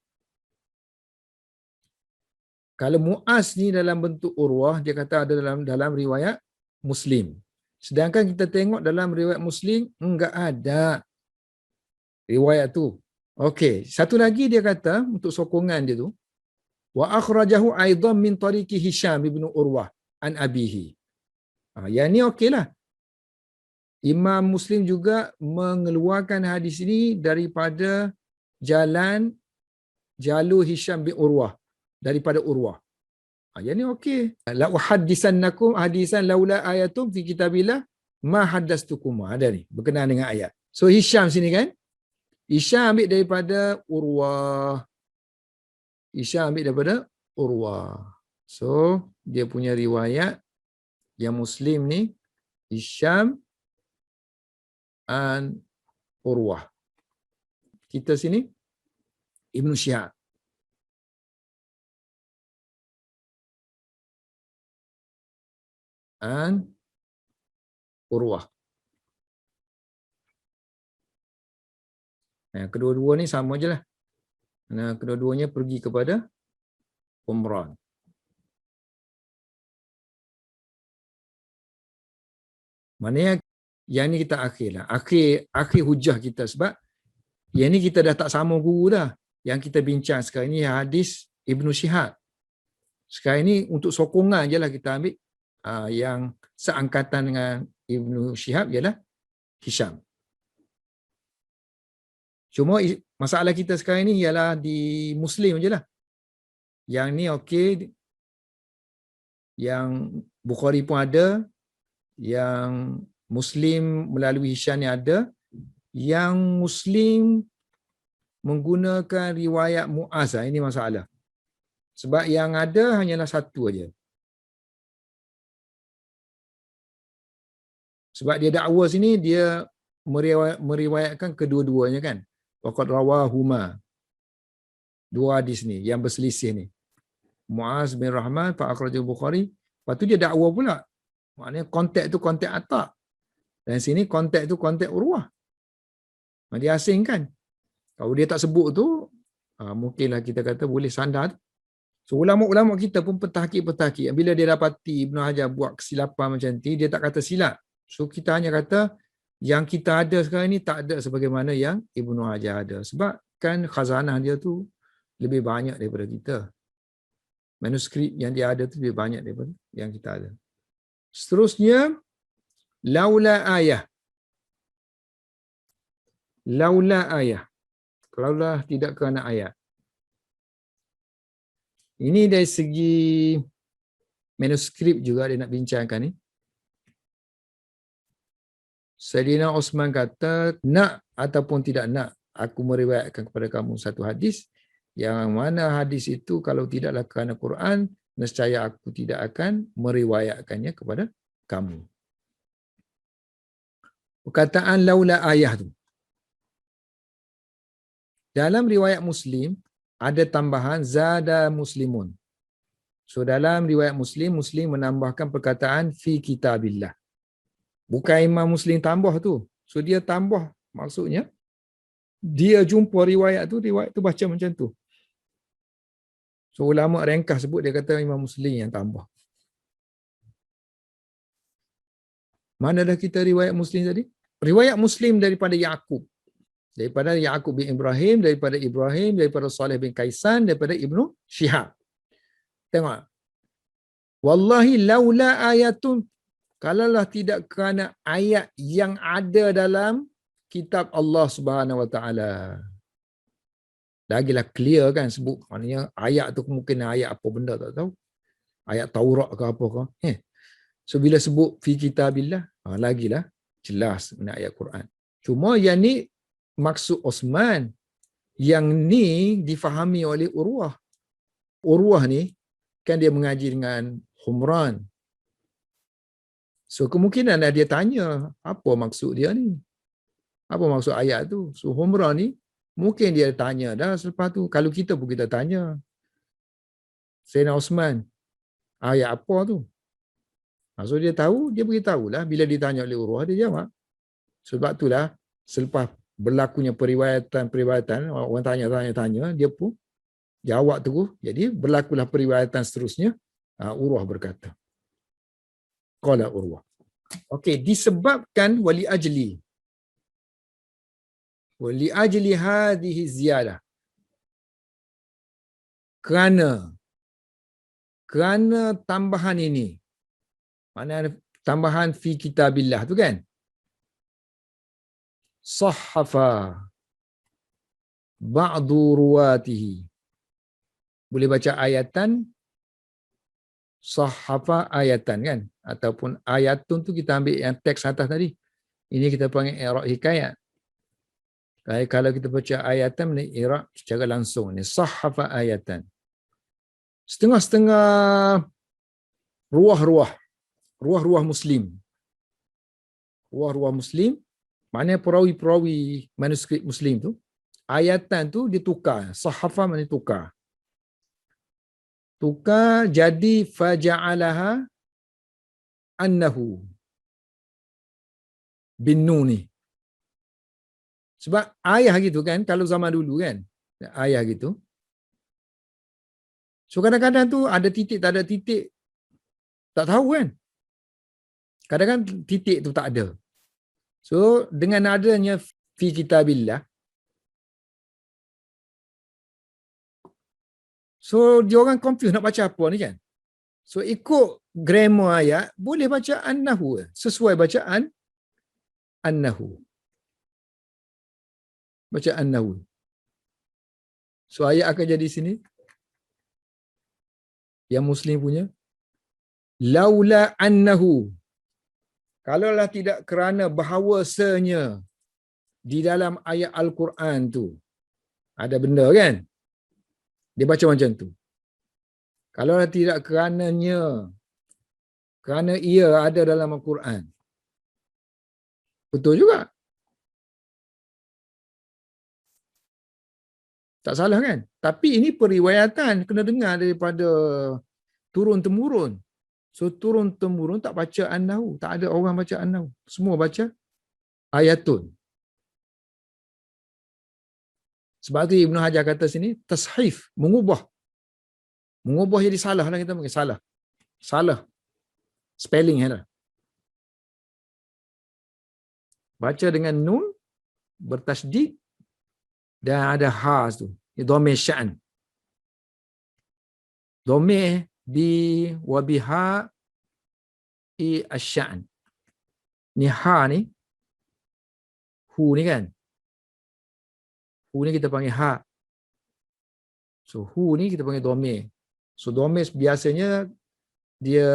Kalau Mu'az ni dalam bentuk Urwah, dia kata ada dalam riwayat Muslim. Sedangkan kita tengok dalam riwayat Muslim, enggak ada riwayat tu. Okey, satu lagi dia kata untuk sokongan dia tu, wa akhrajahu aidan min tariqi Hisham bin Urwah an abihi. Yang ni okeylah. Imam Muslim juga mengeluarkan hadis ini daripada jalur Hisham bin Urwah, daripada Urwah. Yang ni okey. La uhaddisannakum hadisan laula ayatum fi kitabillah ma haddastukum. Ada ni berkenaan dengan ayat. So Hisham sini kan? Hisham ambil daripada Urwah. Hisham ambil daripada Urwah. So dia punya riwayat yang Muslim ni Hisham and Urwah. Kita sini Ibnu Syihab. And Urwah. Kedua-dua ni sama je lah. Kedua-duanya pergi kepada Umran. Maknanya yang ni kita akhir lah. Akhir hujah kita sebab yang ni kita dah tak sama guru dah. Yang kita bincang sekarang ni hadis Ibnu Syihab. Sekarang ni untuk sokongan je lah kita ambil yang seangkatan dengan Ibnu Syihab ialah Hisham. Cuma masalah kita sekarang ni ialah di Muslim je lah. Yang ni okey. Yang Bukhari pun ada. Yang Muslim melalui Hisham ni ada. Yang Muslim menggunakan riwayat Muaz. Ini masalah. Sebab yang ada hanyalah satu aja. Sebab dia dakwa sini dia meriwayatkan kedua-duanya kan. Waqad rawahuma. Dua hadis ni yang berselisih ni. Muaz bin Rahman fa akhrajahu Bukhari. Lepas tu dia dakwa pula. Maknanya konteks tu konteks Atta. Dan sini konteks tu konteks Urwah. Dia asingkan. Kalau dia tak sebut tu mungkinlah kita kata boleh sandar. So ulama-ulama kita pun pentahkik. Bila dia dapati Ibnu Hajar buat kesilapan macam ni, dia tak kata silap. So kita hanya kata yang kita ada sekarang ni tak ada sebagaimana yang Ibnu Hajar ada. Sebab kan khazanah dia tu lebih banyak daripada kita. Manuskrip yang dia ada tu lebih banyak daripada yang kita ada. Seterusnya, laula ayah. Laula ayah. Kalaulah tidak kerana ayat. Ini dari segi manuskrip juga dia nak bincangkan ni. Sayyidina Osman kata, nak ataupun tidak nak, aku meriwayatkan kepada kamu satu hadis, yang mana hadis itu kalau tidaklah kerana Quran, nescaya aku tidak akan meriwayatkannya kepada kamu. Perkataan laula ayah tu. Dalam riwayat Muslim, ada tambahan zada muslimun. So dalam riwayat Muslim, Muslim menambahkan perkataan fi kitabillah. Bukan Imam Muslim tambah tu. So dia tambah, maksudnya dia jumpa riwayat tu baca macam tu. So ulama ringkas sebut, dia kata Imam Muslim yang tambah. Mana dah kita riwayat Muslim tadi? Riwayat Muslim daripada Yaqub. Daripada Yaqub bin Ibrahim, daripada Saleh bin Kaisan, daripada Ibnu Syihab. Tengok. Wallahi laula ayatun, kalaulah tidak kerana ayat yang ada dalam kitab Allah Subhanahu Wa Taala. Lagilah clear kan sebut, maknanya ayat tu kemungkinan ayat apa benda tak tahu. Ayat Taurat ke apa ke. So bila sebut fi kitabillah, lagilah jelas mana ayat Quran. Cuma yang ni maksud Osman, yang ni difahami oleh Urwah. Urwah ni kan dia mengaji dengan Humran. So kemungkinan dia tanya apa maksud dia ni. Apa maksud ayat tu? So Humran ni mungkin dia tanya dah selepas tu. Kalau kita pun kita tanya. Sayyidina Osman, ayat apa tu? So dia tahu, dia beritahulah. Bila ditanya oleh Urwah, dia jawab. Sebab itulah selepas berlakunya periwayatan, orang tanya, dia pun jawab tu. Jadi berlakulah periwayatan seterusnya. Urwah berkata. Qala Urwah. Okey, disebabkan wali ajli hadhihi ziyadah. Kerana tambahan ini. Mana tambahan fi kitabillah tu kan? Sahhafa ba'du ruwatihi. Boleh baca ayatan Sahafa ayatan kan, ataupun ayatun tu kita ambil yang teks atas tadi. Ini kita panggil i'rab hikayat. Kalau kita baca ayatan ni i'rab secara langsung ni sahafa ayatan. Setengah-setengah ruah-ruah Muslim. Ruah-ruah Muslim, maknanya perawi-perawi manuskrip Muslim tu, ayatan tu ditukar, sahafa maknanya tukar. Tukar jadi faja'alaha annahu bin nuni. Sebab ayah gitu kan, kalau zaman dulu kan, ayah gitu. So kadang-kadang tu ada titik, tak ada titik, tak tahu kan. Kadang-kadang titik tu tak ada. So dengan adanya fi kitabillah, so dia orang confuse nak baca apa ni kan. So ikut grammar ayat, boleh baca annahu, sesuai bacaan annahu. Baca annahu. So ayat akan jadi sini. Yang Muslim punya. Laula annahu. Kalaulah tidak kerana bahawasanya di dalam ayat Al-Quran tu ada benda kan. Dia baca macam tu. Kalaulah tidak kerana ia ada dalam Al-Quran. Betul juga. Tak salah kan? Tapi ini periwayatan, kena dengar daripada turun-temurun. So turun-temurun tak baca annahu. Tak ada orang baca annahu. Semua baca ayatun. Sebab tu Ibn Hajar kata sini, tashif, mengubah. Mengubah jadi salah lah kita panggil. Salah. Salah. Spelling lah. Baca dengan nun, bertasydid, dan ada ha tu. Dhamir sya'an. Dhamir bi wa biha i asy-sya'an. Ni ha ni, hu ni kan. Hu ni kita panggil ha. So hu ni kita panggil dhamir. So dhamir biasanya dia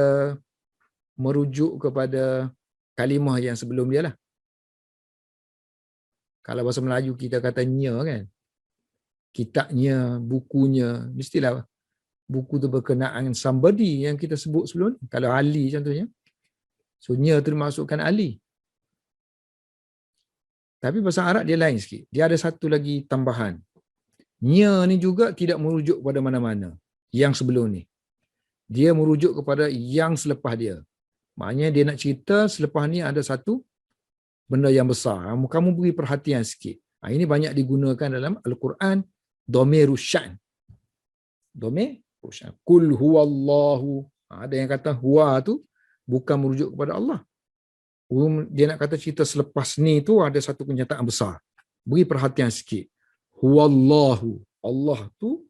merujuk kepada kalimah yang sebelum dia lah. Kalau bahasa Melayu kita kata nya kan. Kitabnya, bukunya, mestilah buku tu berkenaan somebody yang kita sebut sebelum ni. Kalau Ali contohnya. So nya tu dimaksudkan Ali. Tapi bahasa Arab dia lain sikit. Dia ada satu lagi tambahan. Nya ni juga tidak merujuk kepada mana-mana. Yang sebelum ni. Dia merujuk kepada yang selepas dia. Maknanya dia nak cerita selepas ni ada satu benda yang besar. Kamu beri perhatian sikit. Ini banyak digunakan dalam Al-Quran. Dhamirus sya'n. Dhamirus sya'n. Kul huwallahu. Ada yang kata huwa tu bukan merujuk kepada Allah. Dia nak kata cerita selepas ni tu ada satu kenyataan besar. Beri perhatian sikit. Huwallahu. Allah tu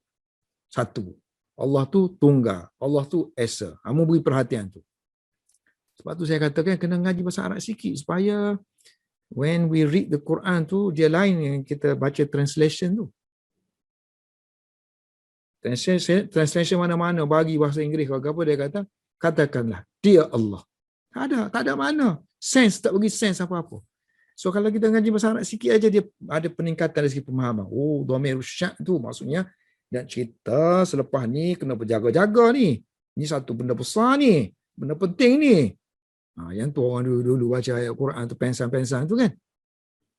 satu. Allah tu tunggal. Allah tu esa. Kamu beri perhatian tu. Sebab tu saya katakan kena ngaji bahasa Arab sikit supaya when we read the Quran tu dia lain yang kita baca translation tu. Translation mana-mana bagi bahasa Inggeris kalau apa dia kata katakanlah dia Allah. Tak ada makna. Sense tak bagi sense apa-apa. So kalau kita ngaji bahasa Arab sikit aja dia ada peningkatan dari segi pemahaman. Oh, dhamirus sya'n tu maksudnya nak cerita selepas ni kena berjaga-jaga ni. Ni satu benda besar ni. Benda penting ni. Yang tu orang dulu baca ayat Quran tu pensan-pensan tu kan.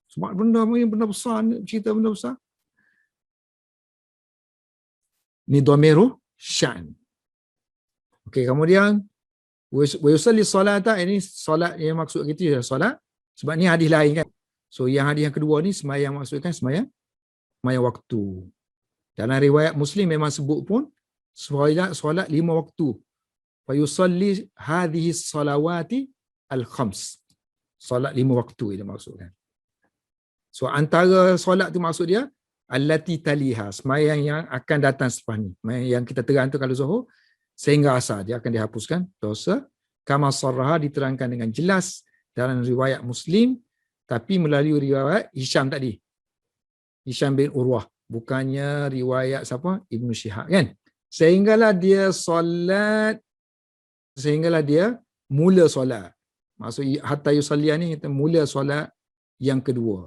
Sebab benda besar, cerita benda besar. Ni dhamiru sya'n. Okey, kemudian wa yusalli salata, ini solat yang maksud kita solat. Sebab ni hadis lain kan. So yang hadis yang kedua ni sembahyang maksudkan sembahyang waktu. Dalam riwayat Muslim memang sebut pun solat 5 waktu. Wa yusalli hadhihi salawati al-khams. Solat 5 waktu dia maksudkan. So antara solat tu maksud dia allati taliha, sembahyang yang akan datang selepas ni. Yang kita terang tu kalau Zuhur sehingga asar dia akan dihapuskan dosa. Kama sarraha diterangkan dengan jelas dalam riwayat Muslim tapi melalui riwayat Hisham tadi. Hisham bin Urwah, bukannya riwayat siapa? Ibnu Syihab kan. Sehinggalah dia solat sehinggalah dia mula solat. Maksud hatta yusalliya ni kita mula solat yang kedua.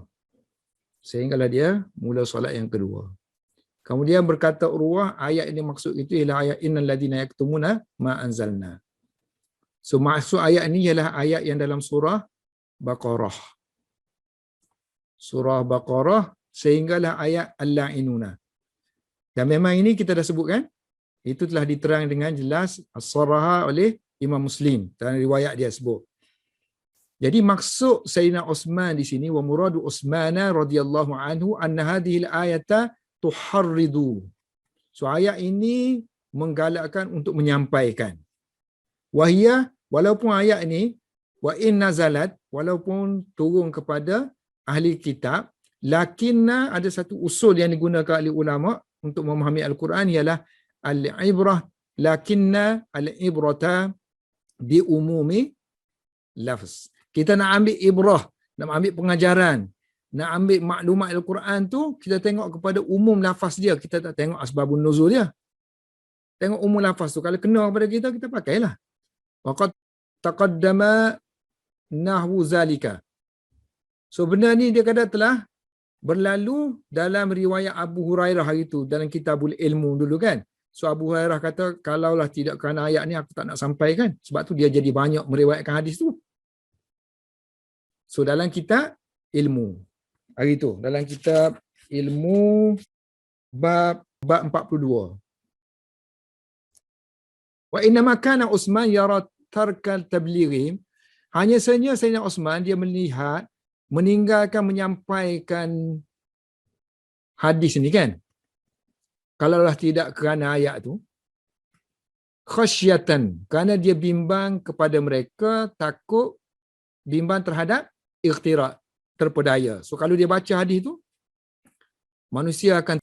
Sehinggalah dia mula solat yang kedua. Kemudian berkata Urwah, ayat ini maksud itu ialah ayat innal ladina yaktumuna ma anzalna. So maksud ayat ini ialah ayat yang dalam surah Baqarah. Surah Baqarah sehinggalah ayat al-la'inuna. Dan memang ini kita dah sebutkan, itu telah diterang dengan jelas as-saraha oleh Imam Muslim dalam riwayat dia sebut. Jadi maksud Sayyidina Osman di sini, wa muradu Osmana radhiyallahu anhu anna hadhihi al-ayata tuharridu. So ayat ini menggalakkan untuk menyampaikan. Wahia, walaupun ayat ini wa in nazalat, walaupun turun kepada ahli kitab, lakinna ada satu usul yang digunakan oleh ulama untuk memahami Al-Quran ialah al-ibrah, lakinna al-ibrata bi umumi lafz. Kita nak ambil ibrah, nak ambil pengajaran, nak ambil maklumat Al-Quran tu, kita tengok kepada umum lafaz dia, kita tak tengok asbabun nuzul dia. Tengok umum lafaz tu, kalau kena kepada kita, kita pakailah. Waqad taqaddama nahwu zalika. So benda ni dia kata telah berlalu dalam riwayat Abu Hurairah hari itu dalam Kitabul Ilmu dulu kan. So Abu Hurairah kata kalaulah tidak kerana ayat ni aku tak nak sampaikan. Sebab tu dia jadi banyak meriwayatkan hadis tu. So dalam kitab ilmu hari itu, dalam kitab ilmu bab 42. Wa inna kana Utsman yara tarkal tablighi. Hanya saja Sayyidina Utsman dia melihat meninggalkan menyampaikan hadis ni kan. Kalaulah tidak kerana ayat tu, khasyatan, kerana dia bimbang kepada mereka, takut, bimbang terhadap ikhtirak, terpedaya. So kalau dia baca hadis tu, manusia akan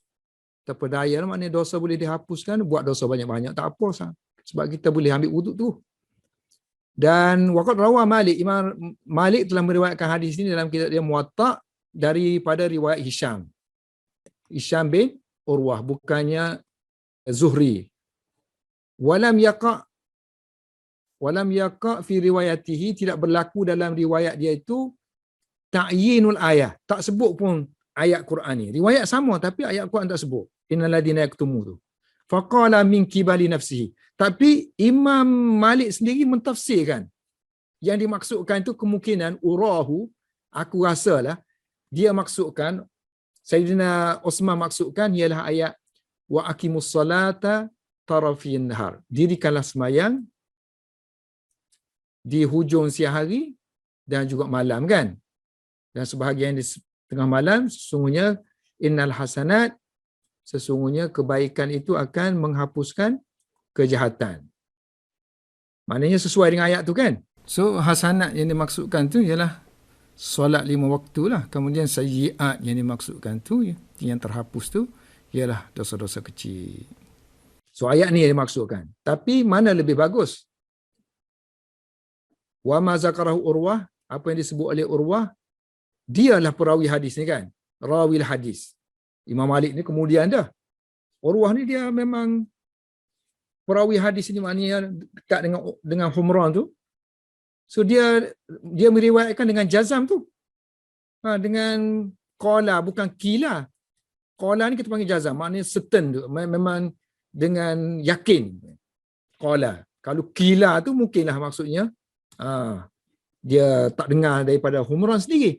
terpedaya, maknanya dosa boleh dihapuskan, buat dosa banyak-banyak tak apa sah. Sebab kita boleh ambil wuduk tu. Dan waqad rawa Malik, Imam Malik telah meriwayatkan hadis ini dalam kitab dia Muwatta daripada riwayat Hisham bin Urwah, bukannya Zuhri. Walam yaqa fi riwayatihi, tidak berlaku dalam riwayat dia itu ta'yinul ayah, tak sebut pun ayat Quran ni. Riwayat sama tapi ayat Quran tak sebut. Innal ladina yaktumu tu. Faqala min kibali nafsihi. Tapi Imam Malik sendiri mentafsirkan. Yang dimaksudkan itu kemungkinan urahu, aku rasalah dia maksudkan, Sayyidina Utsman maksudkan ialah ayat wa aqimus salata tarafin nahar. Dirikanlah sembahyang di hujung siang hari dan juga malam kan. Dan sebahagian di tengah malam, sesungguhnya innal hasanat, sesungguhnya kebaikan itu akan menghapuskan kejahatan. Maknanya sesuai dengan ayat tu kan. So hasanat yang dimaksudkan tu ialah solat 5 waktu lah. Kemudian sayyiat yang dimaksudkan tu, yang terhapus tu, ialah dosa-dosa kecil. So ayat ni yang dimaksudkan. Tapi mana lebih bagus? Wa ma zakarahu Urwah, apa yang disebut oleh Urwah, dialah perawi hadis ni kan. Rawil hadis. Imam Malik ni kemudian dah. Urwah ni dia memang perawi hadis ni, maknanya dekat dengan Humran tu. So dia meriwayatkan dengan jazam tu. Dengan qala, bukan kila. Qala ni kita panggil jazam, maknanya certain tu. Memang dengan yakin. Qala. Kalau kila tu mungkinlah maksudnya dia tak dengar daripada Humran sendiri.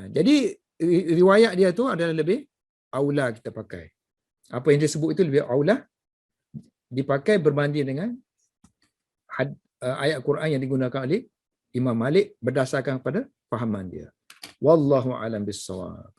Jadi riwayat dia tu adalah lebih aula kita pakai. Apa yang dia sebut itu lebih aula dipakai berbanding dengan ayat Quran yang digunakan oleh Imam Malik berdasarkan pada fahaman dia. Wallahu a'lam bissawab.